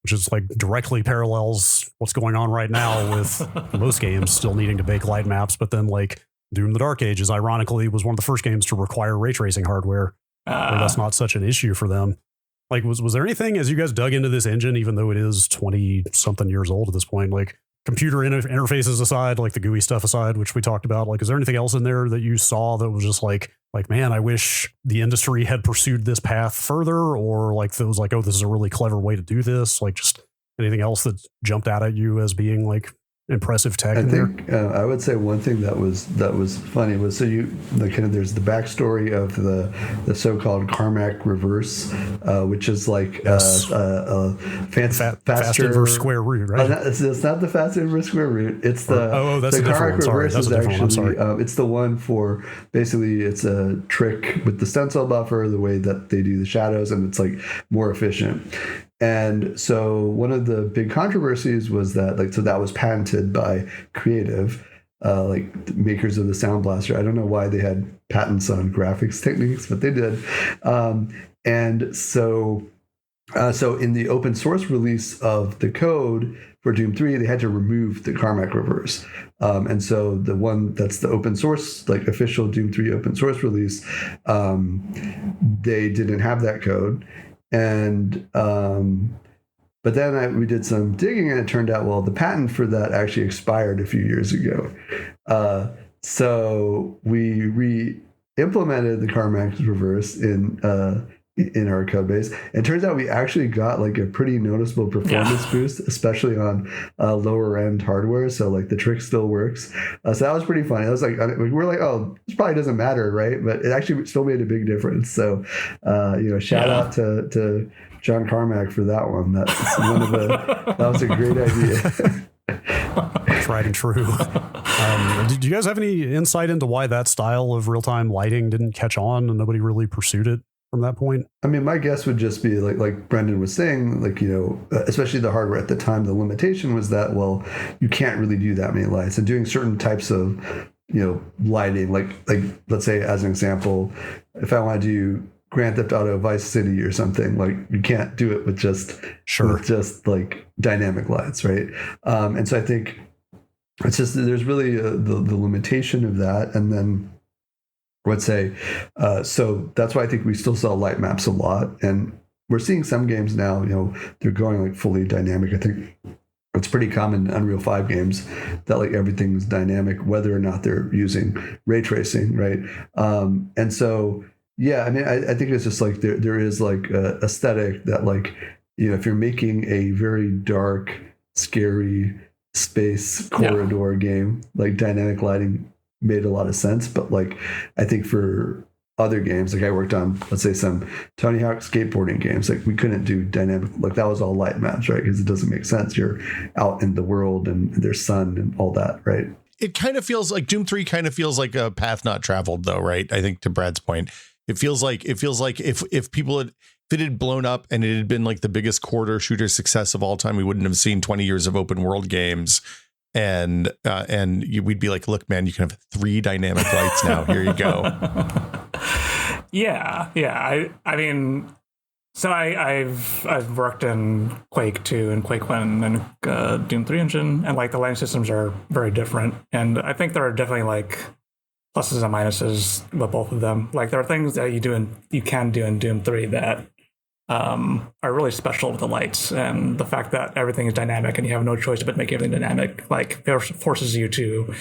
Which is like directly parallels what's going on right now with most games still needing to bake light maps. But then like Doom the Dark Ages, ironically, was one of the first games to require ray tracing hardware. Where that's not such an issue for them. Like, was there anything as you guys dug into this engine, even though it is 20 something years old at this point, like computer interfaces aside, like the GUI stuff aside, which we talked about, like, is there anything else in there that you saw that was just like, man, I wish the industry had pursued this path further, or like that was like, oh, this is a really clever way to do this? Like, just anything else that jumped out at you as being like impressive tech? I think I would say one thing that was funny was, so there's the backstory of the so-called Carmack reverse, which is like faster fast inverse square root, right? It's not the fast inverse square root. It's that's the Carmack reverse is actually it's the one for basically it's a trick with the stencil buffer, the way that they do the shadows, and it's like more efficient. And so one of the big controversies was that that was patented by Creative, like the makers of the Sound Blaster. I don't know why they had patents on graphics techniques, but they did. And so in the open source release of the code for Doom 3, they had to remove the Carmack reverse. And so the one that's the open source, like official Doom 3 open source release, they didn't have that code. And but then we did some digging, and it turned out, well, the patent for that actually expired a few years ago. So we re-implemented the Carmack reverse in our code base. And it turns out we actually got like a pretty noticeable performance boost, especially on lower end hardware. So like the trick still works. So that was pretty funny. I was like, we're like, oh, this probably doesn't matter, right? But it actually still made a big difference. So shout out to John Carmack for that one. That was a great idea. Tried and true. Did you guys have any insight into why that style of real-time lighting didn't catch on and nobody really pursued it from that point? I mean, my guess would just be like Brendon was saying, like, especially the hardware at the time, the limitation was that, well, you can't really do that many lights, and doing certain types of, lighting, like let's say as an example, if I want to do Grand Theft Auto Vice City or something, like you can't do it with just like dynamic lights, right? And so I think it's just there's really the limitation of that, and then I would say so that's why I think we still sell light maps a lot, and we're seeing some games now, they're going like fully dynamic. I think it's pretty common in Unreal 5 games that like everything's dynamic, whether or not they're using ray tracing, right? And so yeah, I mean, I think it's just like there is like a aesthetic that like, if you're making a very dark, scary space corridor game, like dynamic lighting made a lot of sense. But like, I think for other games, like I worked on, let's say some Tony Hawk skateboarding games, like we couldn't do dynamic, like that was all light maps, right? Because it doesn't make sense. You're out in the world and there's sun and all that, right? It kind of feels like Doom 3 kind of feels like a path not traveled though, right? I think to Brad's point, it feels like if it had blown up and it had been like the biggest quarter shooter success of all time, we wouldn't have seen 20 years of open world games. And we'd be like, look, man, you can have 3 dynamic lights now. Here you go. Yeah. I mean, so I've worked in Quake 2 and Quake 1 and Doom 3 engine, and like the lighting systems are very different. And I think there are definitely like pluses and minuses with both of them. Like there are things that you can do in Doom 3 that are really special with the lights, and the fact that everything is dynamic and you have no choice but make everything dynamic, like forces you to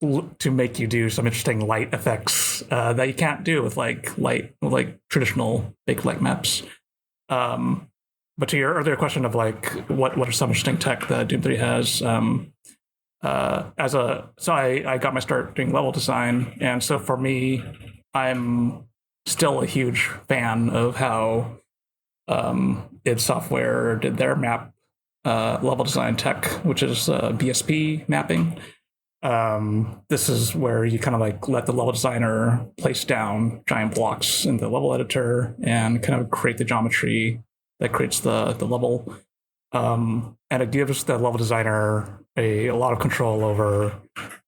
to make you do some interesting light effects that you can't do with like traditional big light maps. But to your earlier question of like what are some interesting tech that Doom 3 has, so I got my start doing level design, and so for me, I'm still a huge fan of how id Software did their map level design tech, which is BSP mapping. This is where you kind of like let the level designer place down giant blocks in the level editor and kind of create the geometry that creates the level. And it gives the level designer a lot of control over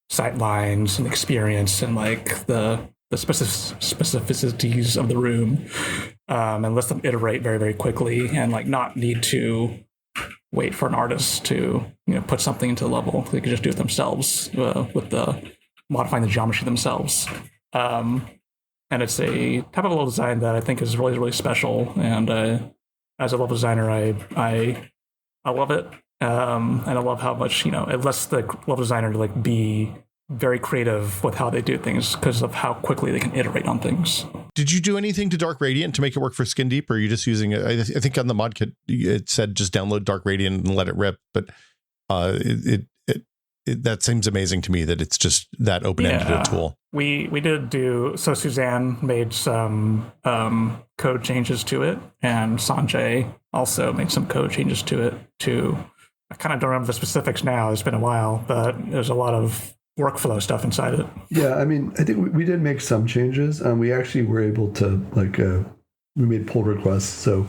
sight lines and experience and like the specificities of the room, and lets them iterate very, very quickly and like not need to wait for an artist to put something into the level. They can just do it themselves with the modifying the geometry themselves. And it's a type of level design that I think is really, really special. And as a level designer, I love it. And I love how much it lets the level designer to like be very creative with how they do things because of how quickly they can iterate on things. Did you do anything to Dark Radiant to make it work for Skin Deep, or are you just using it? I think on the mod kit it said just download Dark Radiant and let it rip, but that seems amazing to me that it's just that open-ended a tool. We did do, so Suzanne made some code changes to it, and Sanjay also made some code changes to it too. I kind of don't remember the specifics now. It's been a while, but there's a lot of workflow stuff inside it. Yeah, I mean, I think we did make some changes. We actually were able to we made pull requests. So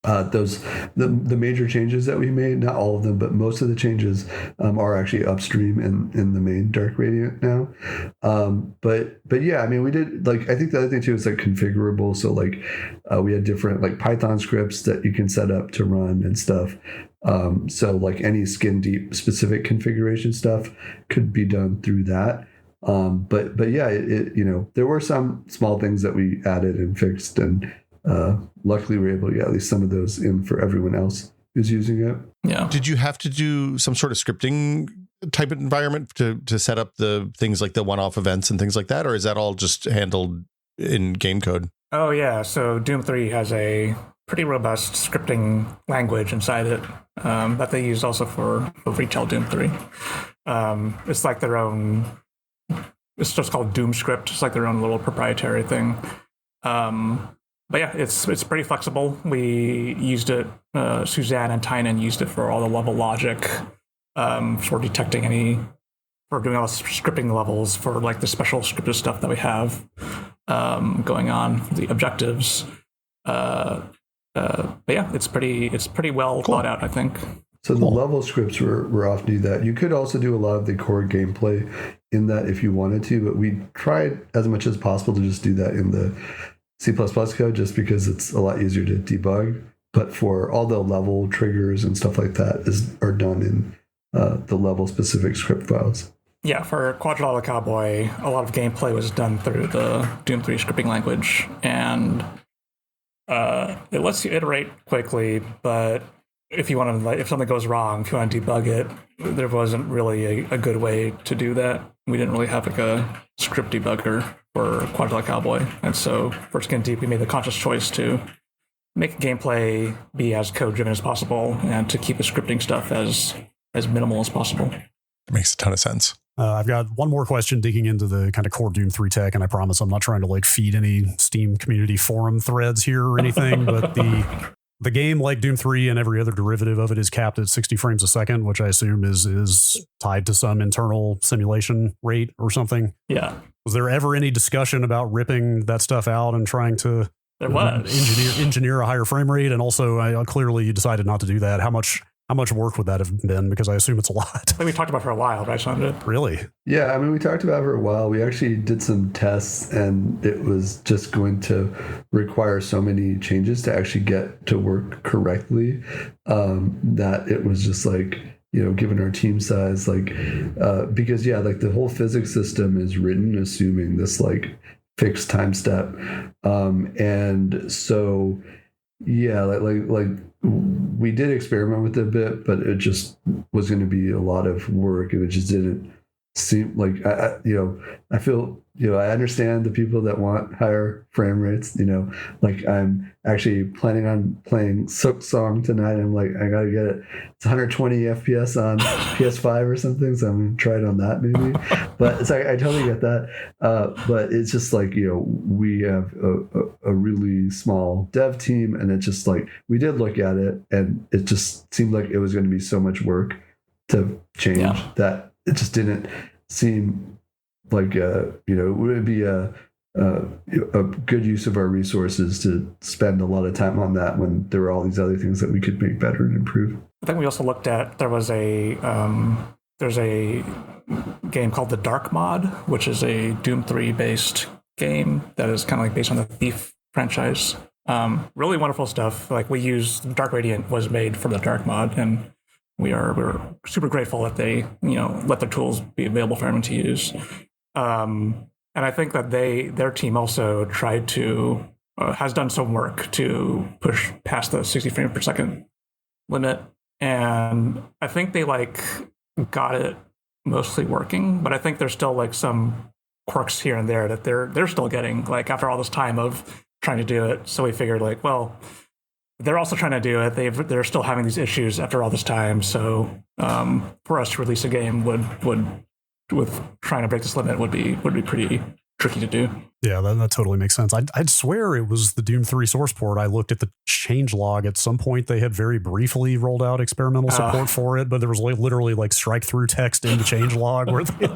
the major changes that we made, not all of them, but most of the changes are actually upstream in the main Dark Radiant now. But yeah, I mean, we did I think the other thing too is configurable. So we had different Python scripts that you can set up to run and stuff. So any Skin Deep specific configuration stuff could be done through that. But yeah, it there were some small things that we added and fixed, and luckily we were able to get at least some of those in for everyone else who's using it. Yeah. Did you have to do some sort of scripting type of environment to set up the things like the one-off events and things like that, or is that all just handled in game code? Oh yeah, so Doom 3 has a pretty robust scripting language inside it that they use also for retail Doom 3. It's like their own, it's just called Doom Script. It's like their own little proprietary thing. But yeah, it's pretty flexible. We used it, Suzanne and Tynan used it for all the level logic, for detecting for doing all the scripting levels for the special scripted stuff that we have going on, the objectives. But yeah, it's pretty well thought out, I think. So the level scripts were off to do that. You could also do a lot of the core gameplay in that if you wanted to, but we tried as much as possible to just do that in the C++ code just because it's a lot easier to debug. But for all the level triggers and stuff like that are done in the level specific script files. Yeah, for Quadrilateral Cowboy, a lot of gameplay was done through the Doom 3 scripting language, and it lets you iterate quickly, but if something goes wrong, if you want to debug it, there wasn't really a good way to do that. We didn't really have a script debugger for Quadrilateral Cowboy, and so for Skin Deep, we made the conscious choice to make gameplay be as code-driven as possible and to keep the scripting stuff as minimal as possible. It makes a ton of sense. I've got one more question digging into the kind of core Doom 3 tech, and I promise I'm not trying to feed any Steam community forum threads here or anything, but the game, like Doom 3 and every other derivative of it, is capped at 60 frames a second, which I assume is tied to some internal simulation rate or something. Yeah. Was there ever any discussion about ripping that stuff out and trying to engineer a higher frame rate? And also, clearly you decided not to do that. How much work would that have been? Because I assume it's a lot. I think we talked about it for a while, right, Sanjay? Really? Yeah, I mean, we talked about it for a while. We actually did some tests, and it was just going to require so many changes to actually get to work correctly that it was just given our team size, because the whole physics system is written assuming this fixed time step, and so yeah, we did experiment with it a bit, but it just was going to be a lot of work, and it just didn't seem like I feel I understand the people that want higher frame rates. Like I'm actually planning on playing Sook Song tonight. I'm like, I gotta get it. It's 120 FPS on PS5 or something, so I'm gonna try it on that maybe. But it's like I totally get that. But it's just like we have a really small dev team, and it's just like we did look at it, and it just seemed like it was going to be so much work to change that it just didn't seem like it would be a good use of our resources to spend a lot of time on that when there were all these other things that we could make better and improve. I think we also looked at there's a game called the Dark Mod, which is a Doom 3 based game that is kind of like based on the Thief franchise. Really wonderful stuff. Like we use Dark Radiant was made for the Dark Mod, and we're super grateful that they let their tools be available for everyone to use. And I think that their team also tried to has done some work to push past the 60 frames per second limit, and I think they got it mostly working. But I think there's still some quirks here and there that they're still getting after all this time of trying to do it. So we figured they're also trying to do it. They're still having these issues after all this time. So for us to release a game would with trying to break this limit would be pretty tricky to do. Yeah, that totally makes sense. I'd swear it was the Doom 3 source port. I looked at the changelog. At some point, they had very briefly rolled out experimental support for it, but there was literally strike through text in the changelog where they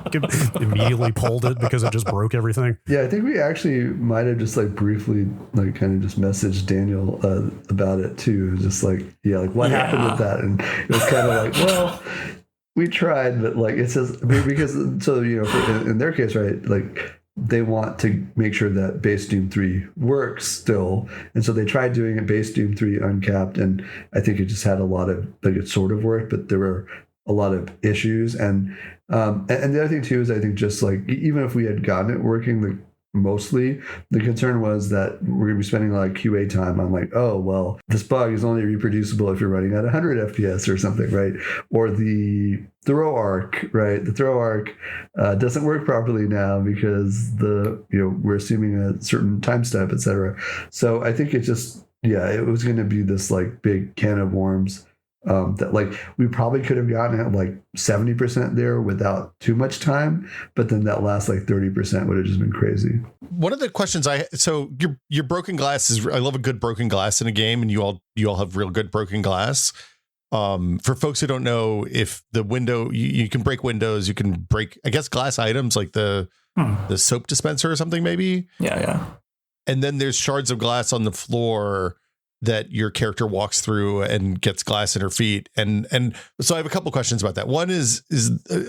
immediately pulled it because it just broke everything. Yeah, I think we actually might have just briefly kind of just messaged Daniel about it too. Just what happened with that? And it was kind of well, we tried, but it says because in their case, right, they want to make sure that base Doom 3 works still. And so they tried doing it base Doom 3 uncapped. And I think it just had a lot of, it sort of worked, but there were a lot of issues. And the other thing too is I think just even if we had gotten it working, mostly the concern was that we're going to be spending a lot of QA time on this bug is only reproducible if you're running at 100 FPS or something, right? Or the throw arc, right? The throw arc doesn't work properly now because we're assuming a certain time step, etc. So I think it just it was going to be this big can of worms that we probably could have gotten at 70% there without too much time, but then that last 30% would have just been crazy. One of the questions your broken glass is, I love a good broken glass in a game, and you all have real good broken glass. For folks who don't know, if the window, you can break windows, you can break, I guess, glass items like the soap dispenser or something maybe. Yeah. And then there's shards of glass on the floor that your character walks through and gets glass in her feet. And so I have a couple questions about that. One is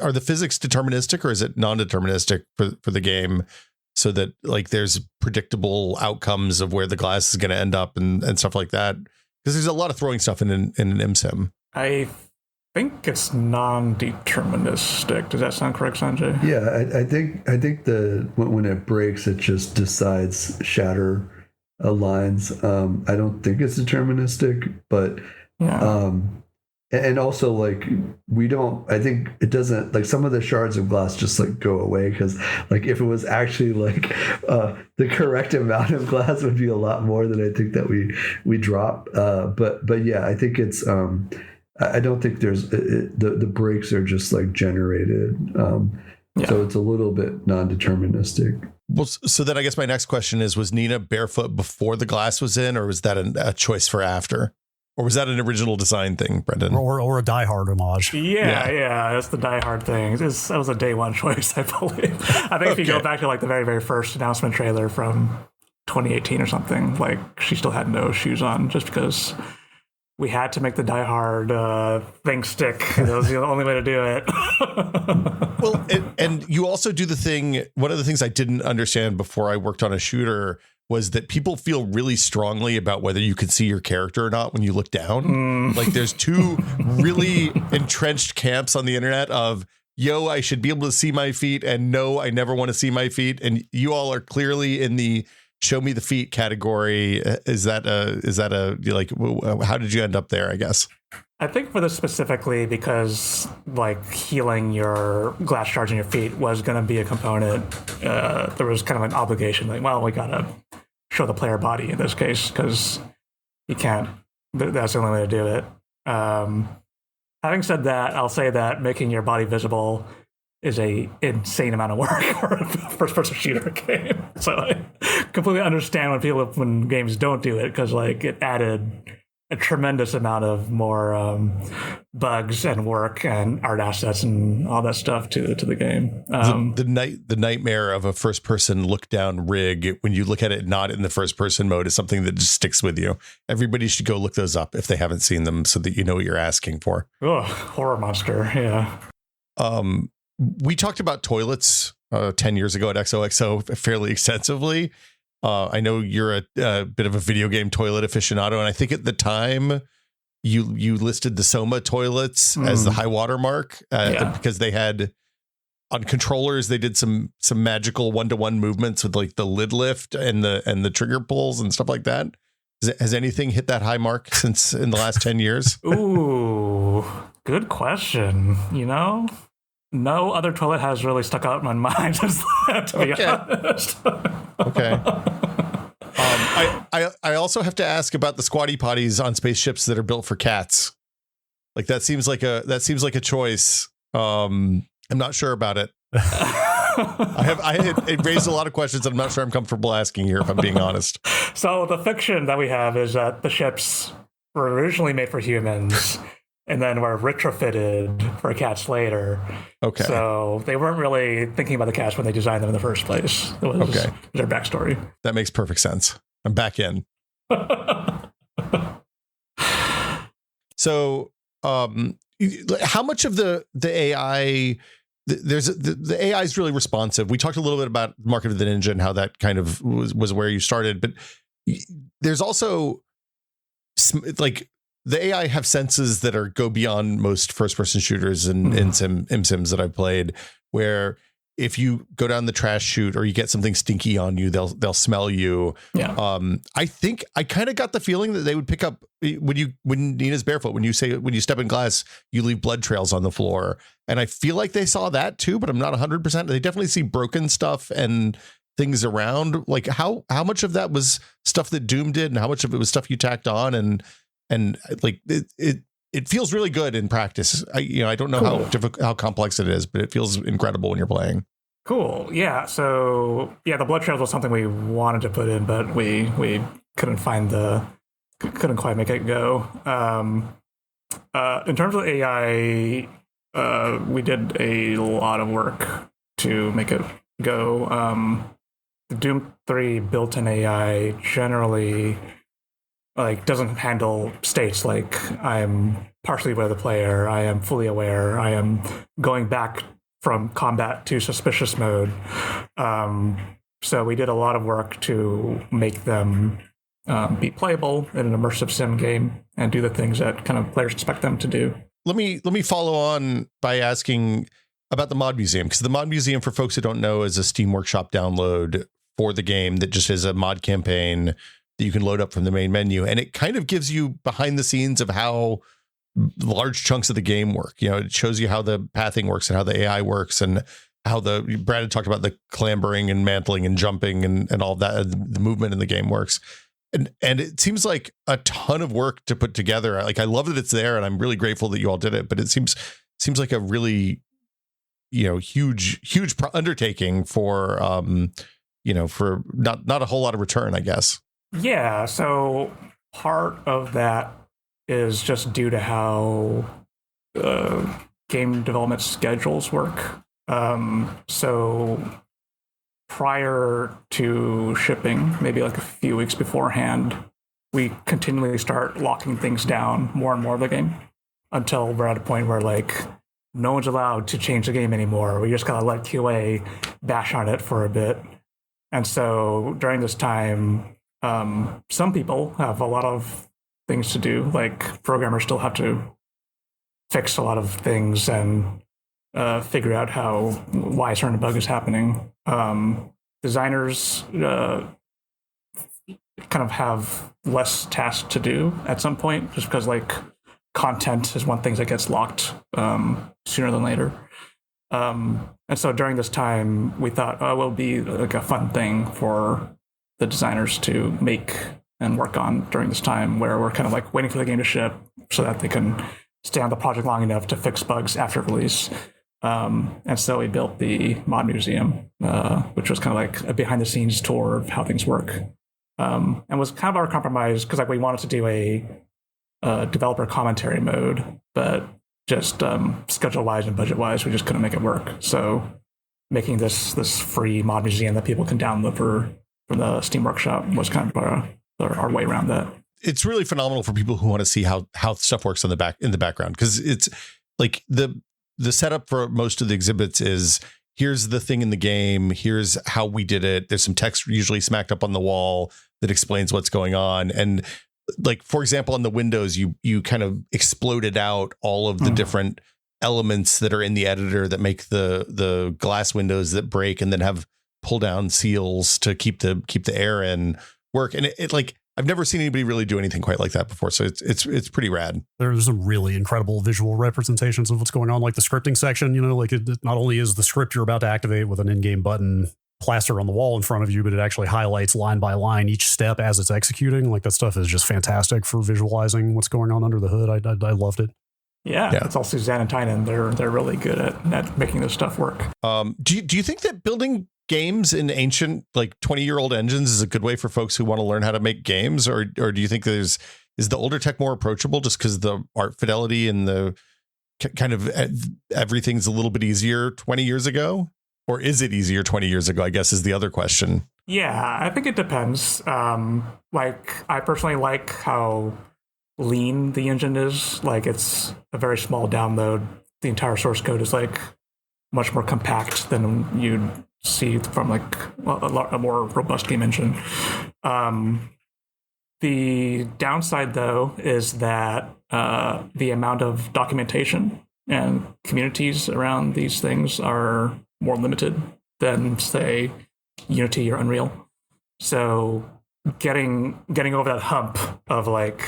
are the physics deterministic or is it non-deterministic for the game, so that there's predictable outcomes of where the glass is going to end up and stuff like that? Because there's a lot of throwing stuff in an MSIM. I think it's non-deterministic. Does that sound correct, Sanjay? Yeah, I think when it breaks, it just decides shatter lines. I don't think it's deterministic, but and also we don't, I think it doesn't, some of the shards of glass just go away, because if it was actually the correct amount of glass would be a lot more than I think that we drop. But yeah, I think it's I don't think there's the breaks are just generated. So it's a little bit non-deterministic. Well, so then I guess my next question is, was Nina barefoot before the glass was in, or was that a choice for after? Or was that an original design thing, Brendon? Or a Die Hard homage? Yeah, that's the Die Hard thing. That was a day one choice, I believe. I think if you go back to the very, very first announcement trailer from 2018 or something, she still had no shoes on, just because we had to make the Die Hard thing stick. That was the only way to do it. Well, and you also do the thing. One of the things I didn't understand before I worked on a shooter was that people feel really strongly about whether you can see your character or not when you look down. There's two really entrenched camps on the internet of, yo, I should be able to see my feet, and no, I never want to see my feet. And you all are clearly in the show me the feet category. Is that how did you end up there, I guess? I think for this specifically, because like healing your glass shards in your feet was going to be a component, there was kind of an obligation. Like, well, we got to show the player body in this case because you can't. That's the only way to do it. Having said that, I'll say that making your body visible is a insane amount of work for a first-person shooter game. So I completely understand when games don't do it, because like it added a tremendous amount of more bugs and work and art assets and all that stuff to the game. The nightmare of a first person look down rig when you look at it not in the first person mode is something that just sticks with you. Everybody should go look those up if they haven't seen them, so that you know what you're asking for. Oh, horror monster. Yeah. We talked about toilets 10 years ago at XOXO fairly extensively. I know you're a bit of a video game toilet aficionado, and I think at the time you listed the Soma toilets as the high water mark because they had on controllers. They did some magical 1-to-1 movements with like the lid lift and the trigger pulls and stuff like that. Has anything hit that high mark since in the last 10 years? Ooh, good question. No other toilet has really stuck out in my mind since that, to be honest. Okay. I also have to ask about the squatty potties on spaceships that are built for cats. Like that seems like a choice. I'm not sure about it. It raised a lot of questions I'm not sure I'm comfortable asking here, if I'm being honest. So the fiction that we have is that the ships were originally made for humans and then were retrofitted for cats later. Okay. So they weren't really thinking about the cats when they designed them in the first place. It was their backstory. That makes perfect sense. I'm back in. So, how much of the AI? The AI is really responsive. We talked a little bit about Market of the Ninja and how that kind of was where you started, but there's also like the AI have senses that go beyond most first-person shooters and sims that I've played, where if you go down the trash chute or you get something stinky on you, they'll smell you. Yeah. I think I kind of got the feeling that they would pick up when Nina's barefoot, when you step in glass, you leave blood trails on the floor. And I feel like they saw that too, but I'm not 100%. They definitely see broken stuff and things around. Like how much of that was stuff that Doom did and how much of it was stuff you tacked on and like it feels really good in practice. I don't know how complex it is, but it feels incredible when you're playing. Cool. Yeah. So the blood trails was something we wanted to put in, but we couldn't quite make it go. In terms of AI, we did a lot of work to make it go. The Doom 3 built-in AI generally doesn't handle states like I'm partially aware of the player, I am fully aware, I am going back from combat to suspicious mode. So we did a lot of work to make them be playable in an immersive sim game and do the things that kind of players expect them to do. Let me follow on by asking about the Mod Museum, because the Mod Museum, for folks who don't know, is a Steam Workshop download for the game that just is a mod campaign that you can load up from the main menu. And it kind of gives you behind the scenes of how large chunks of the game work. It shows you how the pathing works and how the AI works and how Brad had talked about the clambering and mantling and jumping and all of that, the movement in the game works. And it seems like a ton of work to put together. Like, I love that it's there and I'm really grateful that you all did it, but it seems like a really, huge undertaking for, for not a whole lot of return, I guess. Yeah, so part of that is just due to how game development schedules work. So prior to shipping, maybe like a few weeks beforehand, we continually start locking things down more and more of the game until we're at a point where no one's allowed to change the game anymore. We just gotta let QA bash on it for a bit. And so during this time, some people have a lot of things to do, like programmers still have to fix a lot of things and figure out why a certain bug is happening. Designers kind of have less tasks to do at some point, just because content is one thing that gets locked sooner than later. And so during this time, we thought, it will be like a fun thing for the designers to make and work on during this time, where we're kind of like waiting for the game to ship so that they can stay on the project long enough to fix bugs after release. And so we built the Mod Museum, which was kind of like a behind the scenes tour of how things work. And was kind of our compromise because like we wanted to do a developer commentary mode, but just schedule wise and budget wise, we just couldn't make it work. So making this free Mod Museum that people can download from the Steam Workshop was kind of our way around that. It's really phenomenal for people who want to see how stuff works in the background, because it's like the setup for most of the exhibits is, here's the thing in the game, here's how we did it. There's some text usually smacked up on the wall that explains what's going on. And like, for example, on the windows, you kind of exploded out all of the different elements that are in the editor that make the glass windows that break and then have pull down seals to keep the air in work. And it like, I've never seen anybody really do anything quite like that before. So it's pretty rad. There's some really incredible visual representations of what's going on, like the scripting section, like it not only is the script you're about to activate with an in-game button plaster on the wall in front of you, but it actually highlights line by line each step as it's executing. Like that stuff is just fantastic for visualizing what's going on under the hood. I loved it. Yeah, it's all Suzanne and Tynan. They're really good at making this stuff work. Do you think that building games in ancient, like 20-year-old engines is a good way for folks who want to learn how to make games, or do you think is the older tech more approachable just because the art fidelity and the kind of everything's a little bit easier 20 years ago, or is it easier 20 years ago, I guess, is the other question. Yeah, I think it depends. Like I personally like how lean the engine is. Like it's a very small download. The entire source code is like much more compact than you'd see from like a more robust game engine. The downside, though, is that the amount of documentation and communities around these things are more limited than, say, Unity or Unreal. So getting over that hump of like,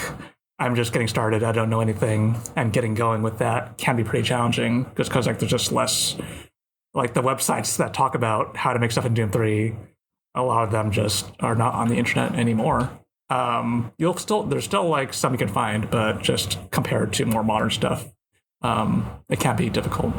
I'm just getting started, I don't know anything, and getting going with that can be pretty challenging, just because like there's just less, like the websites that talk about how to make stuff in Doom 3, a lot of them just are not on the internet anymore. There's still like some you can find, but just compared to more modern stuff, it can be difficult.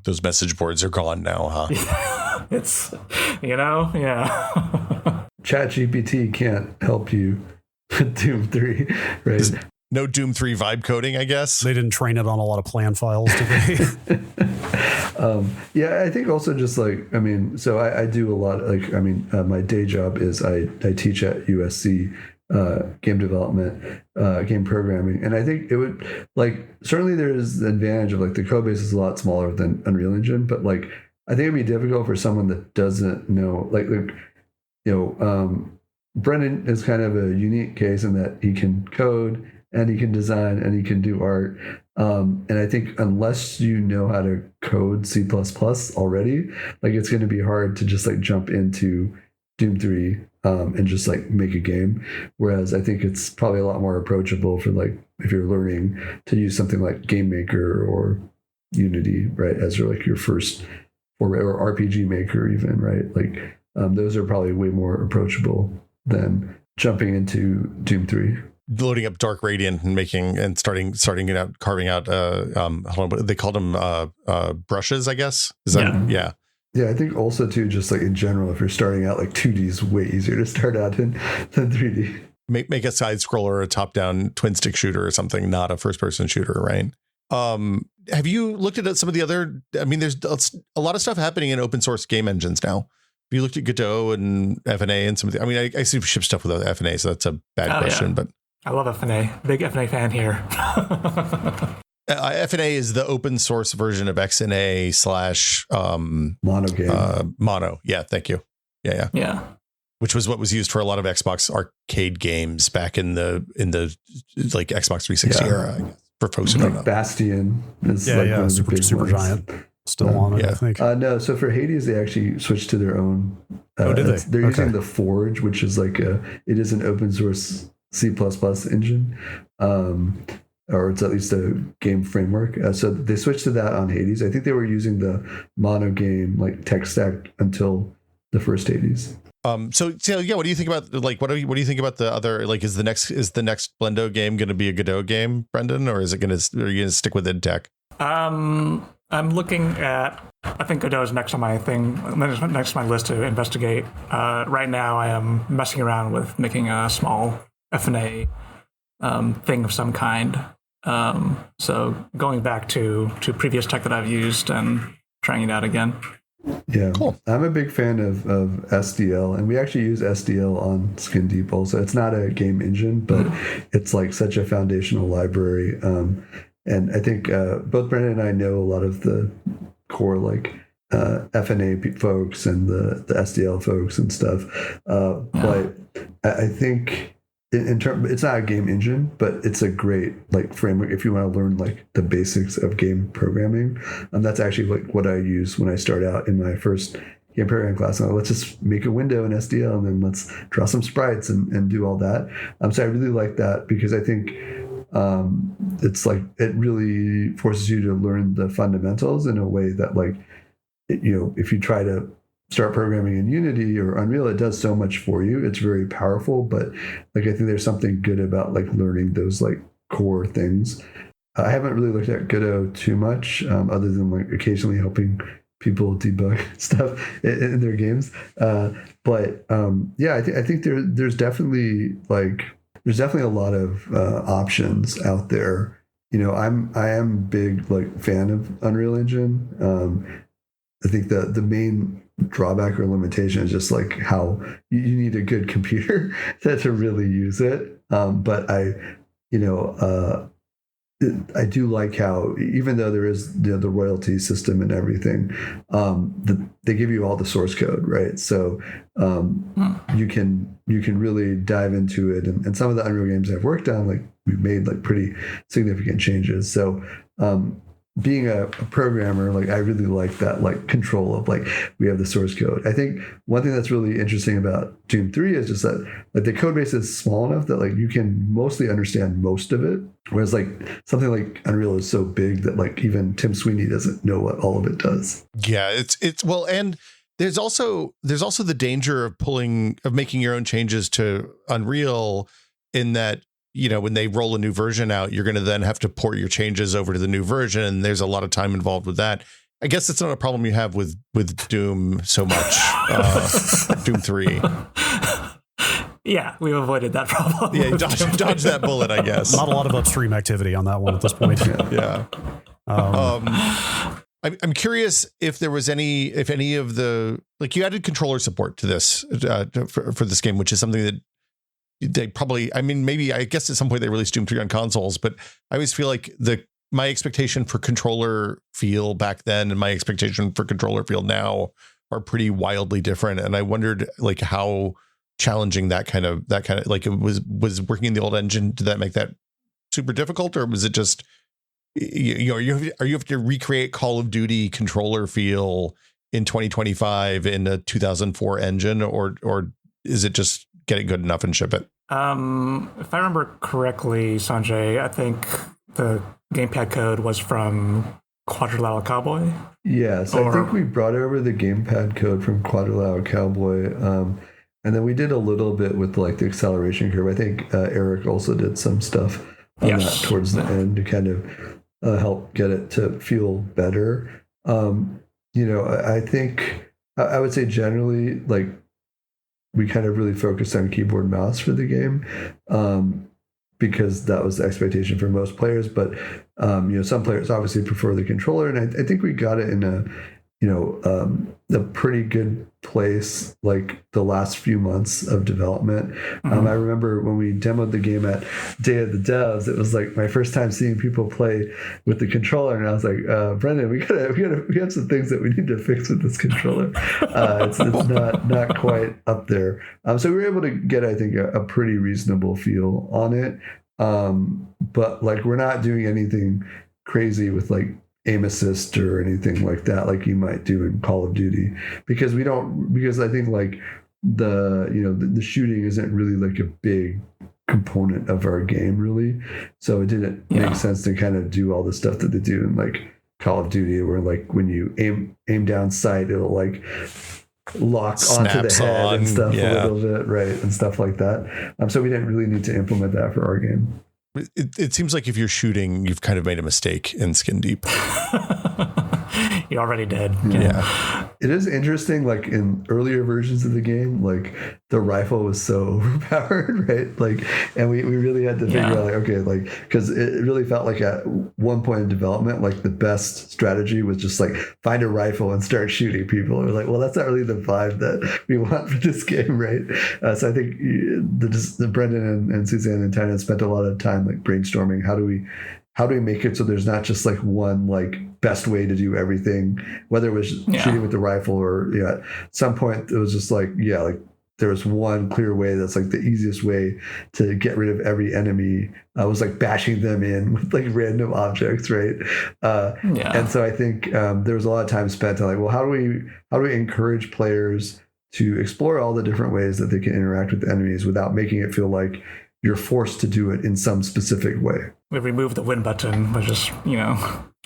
Those message boards are gone now, huh? It's, yeah. ChatGPT can't help you with Doom 3, right? No Doom 3 vibe coding, I guess. They didn't train it on a lot of plan files, did they? Yeah, I think also just like, I mean, so I do a lot, like, I mean, my day job is I teach at USC game development, game programming. And I think it would, like, certainly there's the advantage of like the code base is a lot smaller than Unreal Engine, but like, I think it'd be difficult for someone that doesn't know, Brendon is kind of a unique case in that he can code and he can design and he can do art. And I think unless you know how to code C++ already, like it's going to be hard to just like jump into Doom 3 and just like make a game. Whereas I think it's probably a lot more approachable for like if you're learning to use something like Game Maker or Unity, right, as like your first, or RPG Maker even, right? Like those are probably way more approachable than jumping into Doom 3. Loading up Dark Radiant and starting it out, carving out hold on, they called them brushes, I guess. Is that yeah. Yeah, I think also too, just like in general, if you're starting out, like 2D is way easier to start out in than 3D. Make a side scroller, a top down twin stick shooter or something, not a first person shooter, right? Have you looked at some of the other, I mean, there's a lot of stuff happening in open source game engines now. Have you looked at Godot and FNA and some of the, I mean, I see ship stuff with FNA, so that's a bad question, but I love FNA. Big FNA fan here. FNA is the open source version of XNA / Mono game. Mono. Yeah. Thank you. Yeah. Which was what was used for a lot of Xbox arcade games back in the like Xbox 360 era, I guess, for folks who don't know. Bastion is one of the big super ones. giant. Still on it, I think. No, so for Hades, they actually switched to their own. Did they? They're using the Forge, which is like it is an open source C++ engine. or it's at least a game framework. So they switched to that on Hades. I think they were using the mono game like tech stack until the first Hades. So yeah, what do you think about like what do you think about the other, like is the next Blendo game going to be a Godot game, Brendon, or is it going to, are you going to stick with IdTech? I'm looking at, I think Godot is next on my list to investigate. Right now I am messing around with making a small F&A thing of some kind. So going back to previous tech that I've used and trying it out again. Yeah, cool. I'm a big fan of SDL, and we actually use SDL on Skin Deep also. It's not a game engine, but it's like such a foundational library. And I think both Brendon and I know a lot of the core like F&A folks and the SDL folks and stuff. But I think in terms, it's not a game engine, but it's a great like framework if you want to learn like the basics of game programming. And that's actually like what I use when I start out in my first game programming class. And let's just make a window in SDL and then let's draw some sprites and do all that. So I really like that because I think it's like it really forces you to learn the fundamentals in a way that like, you know, if you try to start programming in Unity or Unreal, it does so much for you. It's very powerful, but like I think there's something good about like learning those like core things. I haven't really looked at Godot too much, other than like occasionally helping people debug stuff in their games. But yeah, I think there's definitely a lot of options out there. You know, I am big like fan of Unreal Engine. I think the main drawback or limitation is just like how you need a good computer to really use it. But I do like how, even though there is the royalty system and everything, they give you all the source code, right? So you can really dive into it. And some of the Unreal games I've worked on, like we've made like pretty significant changes. So being a programmer, like I really like that like control of like we have the source code. I think one thing that's really interesting about Doom 3 is just that like the code base is small enough that like you can mostly understand most of it. Whereas like something like Unreal is so big that like even Tim Sweeney doesn't know what all of it does. Yeah, it's well, and there's also the danger of making your own changes to Unreal, in that, you know, when they roll a new version out, you're going to then have to port your changes over to the new version. And there's a lot of time involved with that. I guess it's not a problem you have with Doom so much. Doom 3. Yeah, we've avoided that problem. Yeah, dodge that bullet, I guess. Not a lot of upstream activity on that one at this point. Yeah. I'm curious if there was if any of the, like you added controller support to this for this game, which is something that they probably, I mean, maybe I guess at some point they released Doom 3 on consoles, but I always feel like my expectation for controller feel back then and my expectation for controller feel now are pretty wildly different. And I wondered like how challenging that kind of like it was working in the old engine. Did that make that super difficult, or was it just, you know, are you have to recreate Call of Duty controller feel in 2025 in a 2004 engine, or is it just get it good enough and ship it? If I remember correctly, Sanjay, I think the gamepad code was from Quadrilateral Cowboy. Yes, I think we brought over the gamepad code from Quadrilateral Cowboy, and then we did a little bit with like the acceleration curve. I think Eric also did some stuff on that towards the end to kind of help get it to feel better. You know, I think I would say generally like we kind of really focused on keyboard and mouse for the game, because that was the expectation for most players. But you know, some players obviously prefer the controller, and I think we got it in a pretty good place like the last few months of development. I remember when we demoed the game at Day of the Devs, it was like my first time seeing people play with the controller, and I was like, Brendon, we have some things that we need to fix with this controller. It's not quite up there. So we were able to get, I think, a pretty reasonable feel on it. But like we're not doing anything crazy with like aim assist or anything like that, like you might do in Call of Duty, because I think like the shooting isn't really like a big component of our game really. So it didn't make sense to kind of do all the stuff that they do in like Call of Duty, where like when you aim down sight, it'll like lock onto the head and stuff a little bit, right, and stuff like that. So we didn't really need to implement that for our game. It seems like if you're shooting, you've kind of made a mistake in Skin Deep. You already did. Yeah. It is interesting, like in earlier versions of the game, like the rifle was so overpowered, right? Like, and we really had to figure out, like, okay, like, because it really felt like at one point in development, like the best strategy was just like find a rifle and start shooting people. We're like, well, that's not really the vibe that we want for this game, right? So I think the Brendon and Suzanne and Tynan spent a lot of time like brainstorming how do we make it so there's not just like one like best way to do everything, whether it was shooting with the rifle or at some point it was just like there was one clear way that's like the easiest way to get rid of every enemy. I was like bashing them in with like random objects, right? And so I think there was a lot of time spent on like, well, how do we encourage players to explore all the different ways that they can interact with enemies without making it feel like you're forced to do it in some specific way. We removed the win button, which just,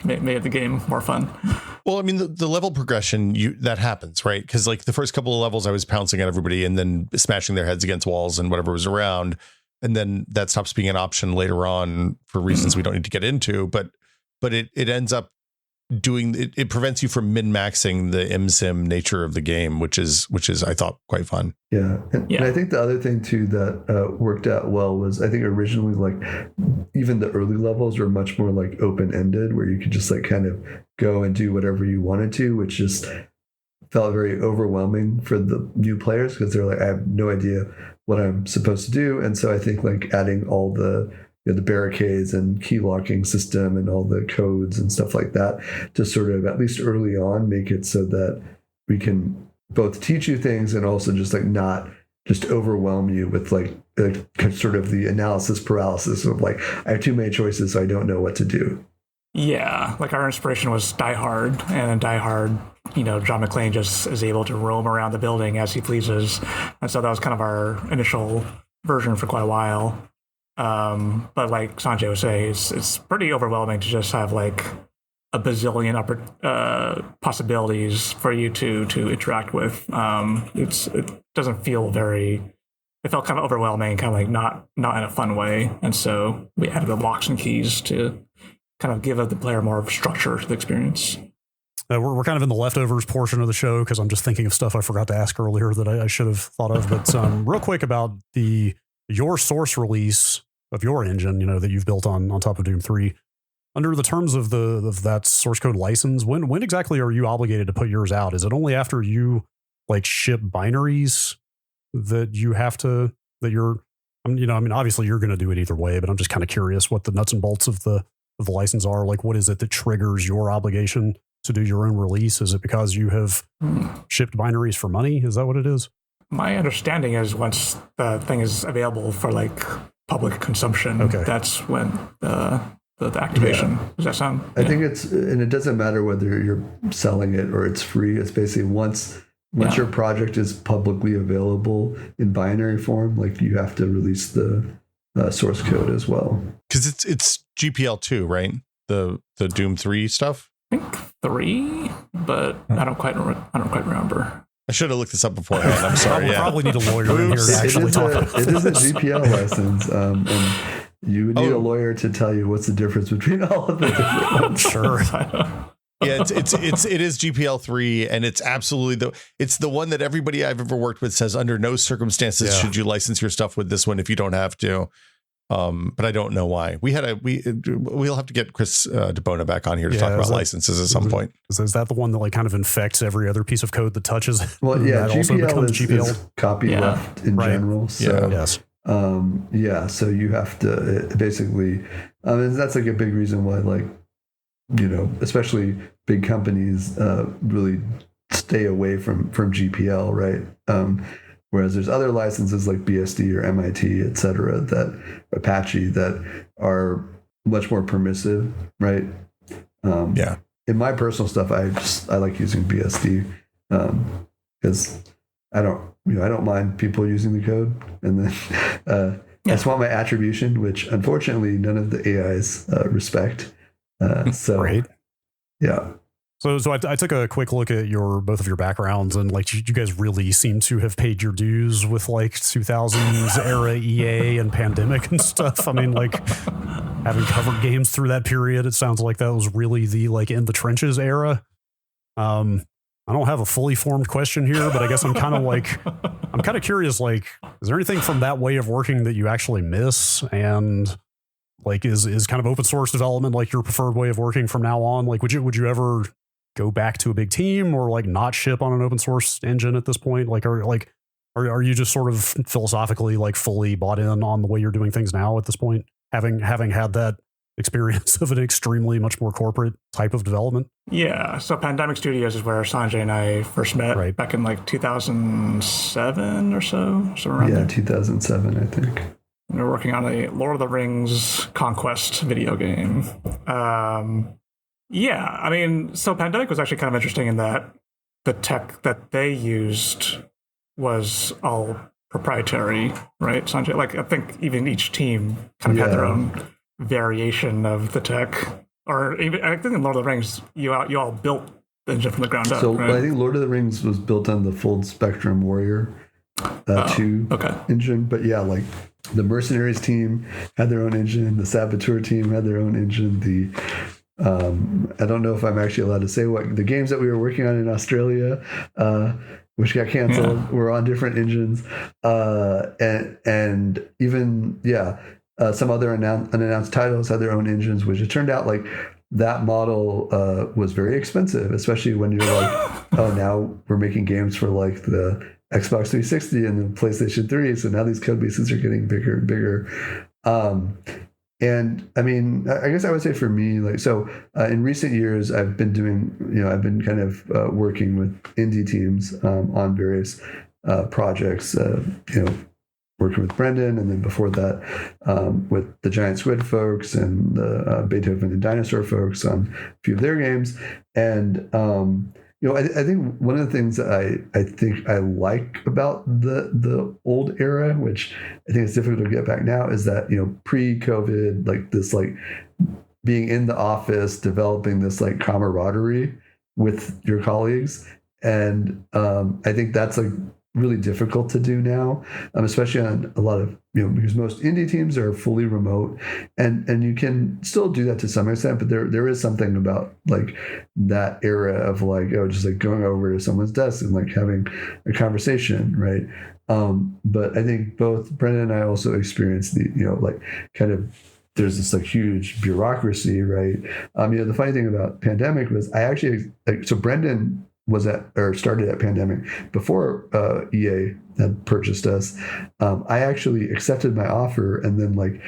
made the game more fun. Well, I mean, the level progression, that happens, right? Because like the first couple of levels, I was pouncing at everybody and then smashing their heads against walls and whatever was around. And then that stops being an option later on for reasons we don't need to get into. But it ends up doing it prevents you from min-maxing the MSIM nature of the game, which is I thought quite fun. And I think the other thing too that worked out well was I think originally like even the early levels were much more like open-ended, where you could just like kind of go and do whatever you wanted to, which just felt very overwhelming for the new players because they're like, I have no idea what I'm supposed to do. And so I think like adding all the barricades and key locking system and all the codes and stuff like that to sort of, at least early on, make it so that we can both teach you things and also just like not just overwhelm you with like sort of the analysis paralysis of like, I have too many choices, so I don't know what to do. Yeah, like our inspiration was Die Hard, and in Die Hard, John McClane just is able to roam around the building as he pleases. And so that was kind of our initial version for quite a while. But like Sanjay was saying, it's pretty overwhelming to just have like a bazillion possibilities for you to interact with. It doesn't feel it felt kind of overwhelming, kind of like not in a fun way. And so we added the locks and keys to kind of give the player more of structure to the experience. We're kind of in the leftovers portion of the show because I'm just thinking of stuff I forgot to ask earlier that I should have thought of. But real quick about your source release of your engine, that you've built on top of Doom 3, under the terms of that source code license, when exactly are you obligated to put yours out? Is it only after you like ship binaries that you have to, obviously you're going to do it either way, but I'm just kind of curious what the nuts and bolts of the license are. Like, what is it that triggers your obligation to do your own release? Is it because you have shipped binaries for money? Is that what it is? My understanding is once the thing is available for like public consumption, that's when the activation. Does that sound? I think and it doesn't matter whether you're selling it or it's free. It's basically once your project is publicly available in binary form, like you have to release the source code as well. Because it's GPL 2, right? The Doom 3 stuff. I think 3, but I don't quite remember. I should have looked this up beforehand. I'm sorry. We probably need a lawyer in here to actually talk about it. It is a GPL license, and you would need a lawyer to tell you what's the difference between all of the different ones. Sure. Yeah, it is GPL 3, and it's absolutely it's the one that everybody I've ever worked with says under no circumstances should you license your stuff with this one if you don't have to. But I don't know why. We'll have to get Chris DeBona back on here to talk about licenses at some point. Is that the one that like kind of infects every other piece of code that touches? Well, yeah, GPL is copyleft in general. So, so you have to basically, that's like a big reason why, like, especially big companies really stay away from GPL, right? Whereas there's other licenses like BSD or MIT, et cetera, Apache that are much more permissive, right? In my personal stuff, I like using BSD because I don't mind people using the code, and then I just want my attribution, which unfortunately none of the AIs respect. So Right. Yeah. So I took a quick look at both of your backgrounds, and like you guys really seem to have paid your dues with like 2000s era EA and pandemic and stuff. I mean, like having covered games through that period, it sounds like that was really the like in the trenches era. I don't have a fully formed question here, but I guess I'm kind of curious, like, is there anything from that way of working that you actually miss? And like, is kind of open source development like your preferred way of working from now on? Like, would you ever go back to a big team or like not ship on an open source engine at this point? Like, are you just sort of philosophically like fully bought in on the way you're doing things now at this point, having had that experience of an extremely much more corporate type of development? Yeah, so Pandemic Studios is where Sanjay and I first met back in like 2007 or so around there. 2007, I think. We were working on a Lord of the Rings Conquest video game. Yeah, I mean, so Pandemic was actually kind of interesting in that the tech that they used was all proprietary, right, Sanjay? Like, I think even each team kind of had their own variation of the tech. Or even, I think in Lord of the Rings, you all built the engine from the ground up. So right? I think Lord of the Rings was built on the Full Spectrum Warrior 2 engine. But yeah, like the Mercenaries team had their own engine. The Saboteur team had their own engine. I don't know if I'm actually allowed to say what the games that we were working on in Australia, which got canceled, were on different engines. And even, some other unannounced titles had their own engines, which it turned out like that model was very expensive, especially when you're like, oh, now we're making games for like the Xbox 360 and the PlayStation 3. So now these code bases are getting bigger and bigger. And I mean, I guess I would say for me, like, so in recent years, I've been doing, I've been kind of working with indie teams on various projects, working with Brendon, and then before that with the Giant Squid folks and the Beethoven and Dinosaur folks on a few of their games. And, I think one of the things that I think I like about the old era, which I think is difficult to get back now, is that, pre-COVID, like this, like being in the office, developing this like camaraderie with your colleagues. And I think that's like really difficult to do now, especially on a lot of, because most indie teams are fully remote, and you can still do that to some extent, but there is something about like that era of like, just like going over to someone's desk and like having a conversation, right? But I think both Brendon and I also experienced the, like kind of, there's this like huge bureaucracy, right? The funny thing about Pandemic was I actually, so Brendon started at Pandemic before EA had purchased us. I actually accepted my offer, and then like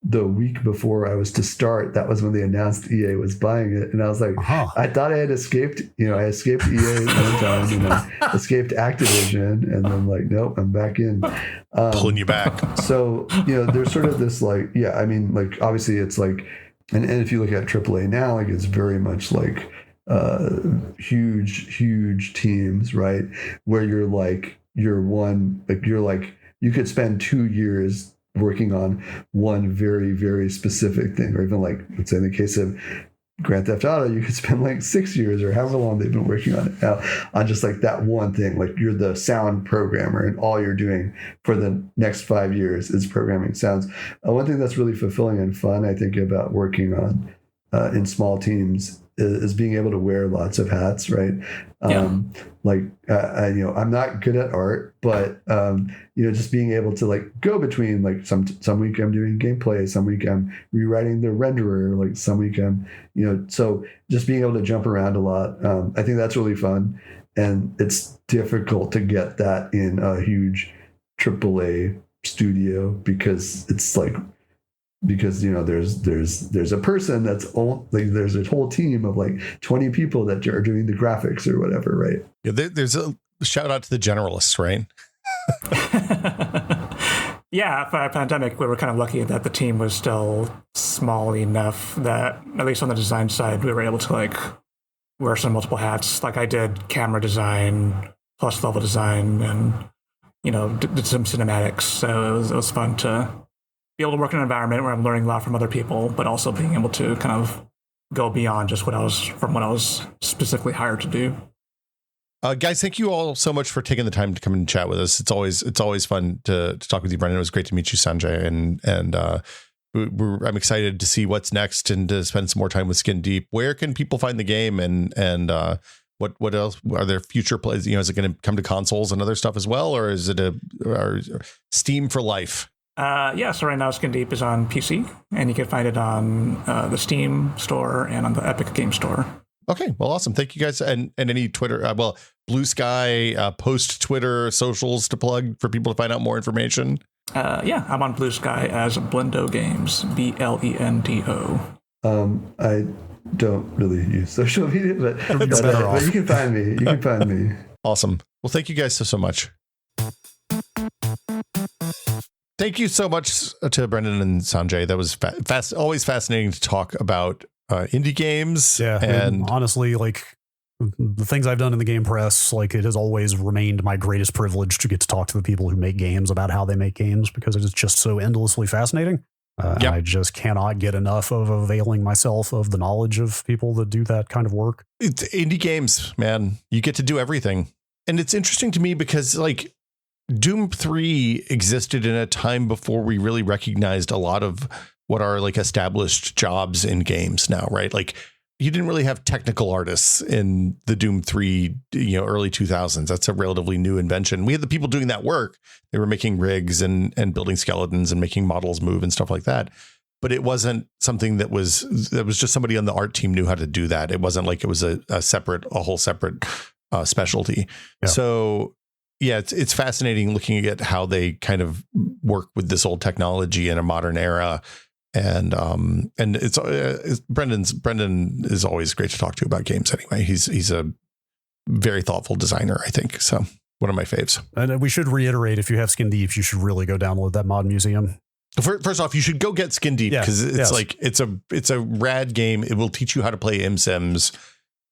the week before I was to start, that was when they announced EA was buying it, and I was like, I thought I had escaped. I escaped EA one time, and I escaped Activision, and then like, nope, I'm back in. Pulling you back. So there's sort of this like, like obviously it's like, and if you look at AAA now, like it's very much like huge teams, right? Where you could spend 2 years working on one very, very specific thing, or even like, let's say in the case of Grand Theft Auto, you could spend like 6 years or however long they've been working on it now on just like that one thing. Like you're the sound programmer, and all you're doing for the next 5 years is programming sounds. One thing that's really fulfilling and fun, I think, about working on in small teams is being able to wear lots of hats, right? I'm not good at art, but just being able to like go between like some week I'm doing gameplay, some week I'm rewriting the renderer, like some week I'm, so just being able to jump around a lot. I think that's really fun, and it's difficult to get that in a huge AAA studio because there's a person that's all like, there's a whole team of like 20 people that are doing the graphics or whatever, right? Yeah, there's a shout out to the generalists, right? Yeah, for Pandemic, we were kind of lucky that the team was still small enough that, at least on the design side, we were able to like wear some multiple hats. Like I did camera design plus level design, and did some cinematics. So it was fun to be able to work in an environment where I'm learning a lot from other people, but also being able to kind of go beyond just what I was specifically hired to do. Guys, thank you all so much for taking the time to come and chat with us. It's always fun to talk with you, Brendon. It was great to meet you, Sanjay, and I'm excited to see what's next and to spend some more time with Skin Deep. Where can people find the game, and what else are there future plays? You know, is it going to come to consoles and other stuff as well, or is it or Steam for life? Yeah, so right now Skin Deep is on PC, and you can find it on the Steam store and on the Epic Game Store. Okay, well, awesome. Thank you guys. And any Twitter, Blue Sky, post Twitter socials to plug for people to find out more information. Yeah, I'm on Blue Sky as Blendo Games, Blendo. I don't really use social media, but you can find me. You can find me. Awesome. Well, thank you guys so much. Thank you so much to Brendon and Sanjay. That was always fascinating to talk about indie games. Yeah, and honestly, like the things I've done in the game press, like it has always remained my greatest privilege to get to talk to the people who make games about how they make games, because it is just so endlessly fascinating. And I just cannot get enough of availing myself of the knowledge of people that do that kind of work. It's indie games, man. You get to do everything. And it's interesting to me because like Doom 3 existed in a time before we really recognized a lot of what are like established jobs in games now, right? Like you didn't really have technical artists in the Doom 3, early 2000s. That's a relatively new invention. We had the people doing that work. They were making rigs and building skeletons and making models move and stuff like that. But it wasn't something that was just somebody on the art team knew how to do that. It wasn't like it was a whole separate specialty. Yeah. So yeah, it's fascinating looking at how they kind of work with this old technology in a modern era. And it's Brendon is always great to talk to about games anyway. He's a very thoughtful designer, I think. So one of my faves. And we should reiterate, if you have Skin Deep, you should really go download that mod museum. First off, you should go get Skin Deep because it's a rad game. It will teach you how to play sims,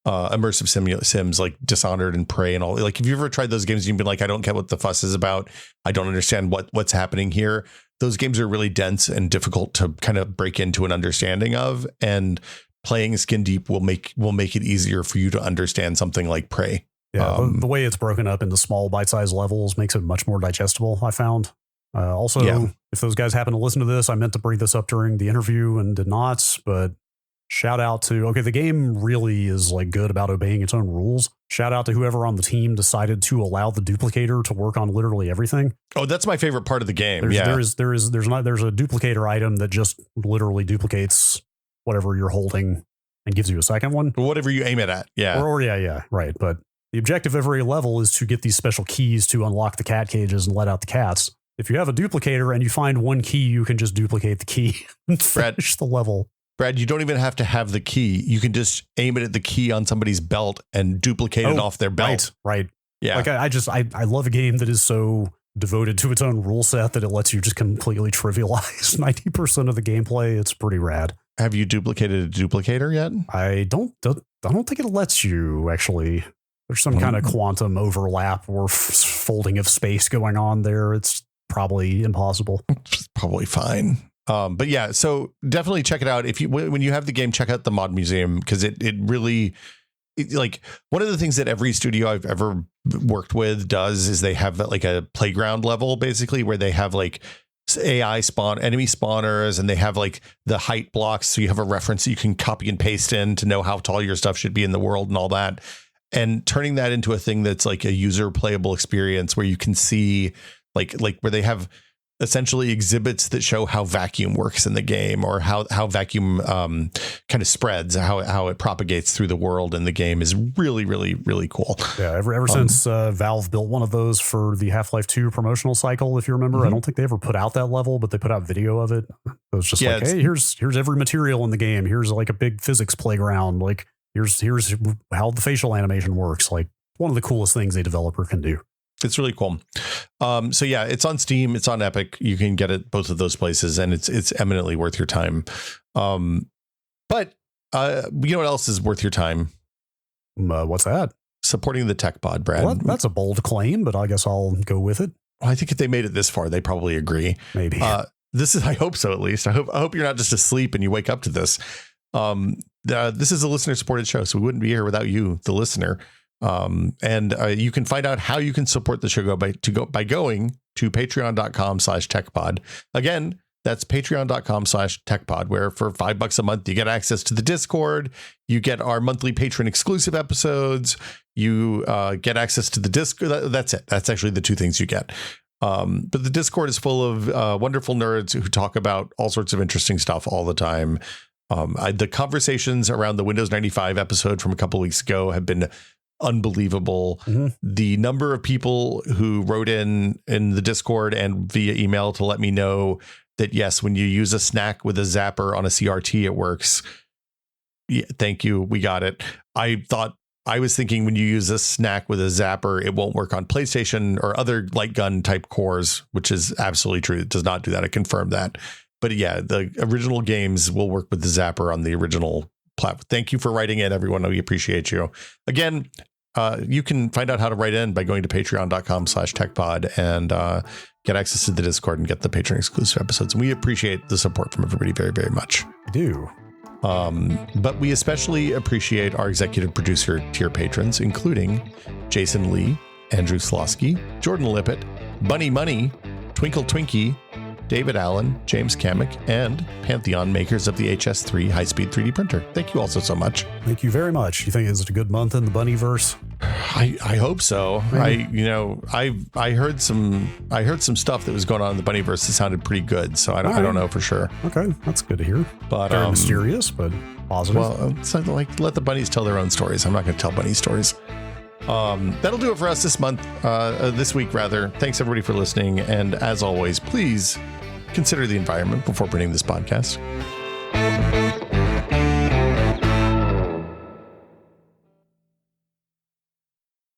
immersive sims like Dishonored and Prey and all. Like if you've ever tried those games, you've been like, I don't get what the fuss is about. I don't understand what's happening here. Those games are really dense and difficult to kind of break into an understanding of, and playing Skin Deep will make it easier for you to understand something like Prey. Yeah, the way it's broken up into small bite-sized levels makes it much more digestible, I found. If those guys happen to listen to this, I meant to bring this up during the interview and did not, but shout out to, the game really is like good about obeying its own rules. Shout out to whoever on the team decided to allow the duplicator to work on literally everything. Oh, that's my favorite part of the game. There's a duplicator item that just literally duplicates whatever you're holding and gives you a second one. Whatever you aim it at. Yeah. Right. But the objective of every level is to get these special keys to unlock the cat cages and let out the cats. If you have a duplicator and you find one key, you can just duplicate the key and finish the level. Brad, you don't even have to have the key. You can just aim it at the key on somebody's belt and duplicate it off their belt. Right. Yeah. Like I love a game that is so devoted to its own rule set that it lets you just completely trivialize 90% of the gameplay. It's pretty rad. Have you duplicated a duplicator yet? I don't think it lets you, actually. There's some kind of quantum overlap or folding of space going on there. It's probably impossible. It's probably fine. But yeah, so definitely check it out. When you have the game, check out the mod museum, because it really, like, one of the things that every studio I've ever worked with does is they have like a playground level, basically, where they have like AI enemy spawners, and they have like the height blocks. So you have a reference that you can copy and paste in to know how tall your stuff should be in the world and all that. And turning that into a thing that's like a user playable experience where you can see like where they have essentially exhibits that show how vacuum works in the game, or how vacuum kind of spreads, how it propagates through the world in the game, is really, really, really cool. Yeah, ever since Valve built one of those for the Half-Life 2 promotional cycle, if you remember, I don't think they ever put out that level, but they put out video of it. It was just like, hey, here's every material in the game. Here's like a big physics playground. Like here's how the facial animation works. Like one of the coolest things a developer can do. It's really cool. So yeah, it's on Steam, it's on Epic. You can get it both of those places, and it's eminently worth your time. But you know what else is worth your time? What's that? Supporting the Tech Pod, Brad. Well, that's a bold claim, but I guess I'll go with it. Well, I think if they made it this far, they probably agree. Maybe. this is, I hope so, at least. I hope you're not just asleep and you wake up to this. This is a listener supported show, so we wouldn't be here without you, the listener. And you can find out how you can support the show by going to patreon.com/techpod. Again, that's patreon.com/techpod, where for $5 a month, you get access to the Discord. You get our monthly patron exclusive episodes. You get access to the Discord. That's it. That's actually the two things you get. But the Discord is full of wonderful nerds who talk about all sorts of interesting stuff all the time. The conversations around the Windows 95 episode from a couple weeks ago have been unbelievable. Mm-hmm. The number of people who wrote in the Discord and via email to let me know that, yes, when you use a snack with a zapper on a CRT, it works. Yeah, thank you. We got it. I was thinking when you use a snack with a zapper, it won't work on PlayStation or other light gun type cores, which is absolutely true. It does not do that. I confirmed that. But yeah, the original games will work with the zapper on the original platform. Thank you for writing in, everyone. We appreciate you. Again, you can find out how to write in by going to patreon.com/techpod and get access to the Discord and get the patron exclusive episodes. And we appreciate the support from everybody very, very much. I do. But we especially appreciate our executive producer tier patrons, including Jason Lee, Andrew Slosky, Jordan Lippett, Bunny Money, Twinkle Twinkie, David Allen, James Kamek, and Pantheon, makers of the HS3 high-speed 3D printer. Thank you also so much. Thank you very much. You think it's a good month in the Bunnyverse? I hope so. I heard some stuff that was going on in the Bunnyverse that sounded pretty good. So I don't know for sure. Okay, that's good to hear. But very mysterious, but positive. Well, it's like let the bunnies tell their own stories. I'm not going to tell bunny stories. That'll do it for us this month, this week rather. Thanks everybody for listening, and as always, please consider the environment before printing this podcast.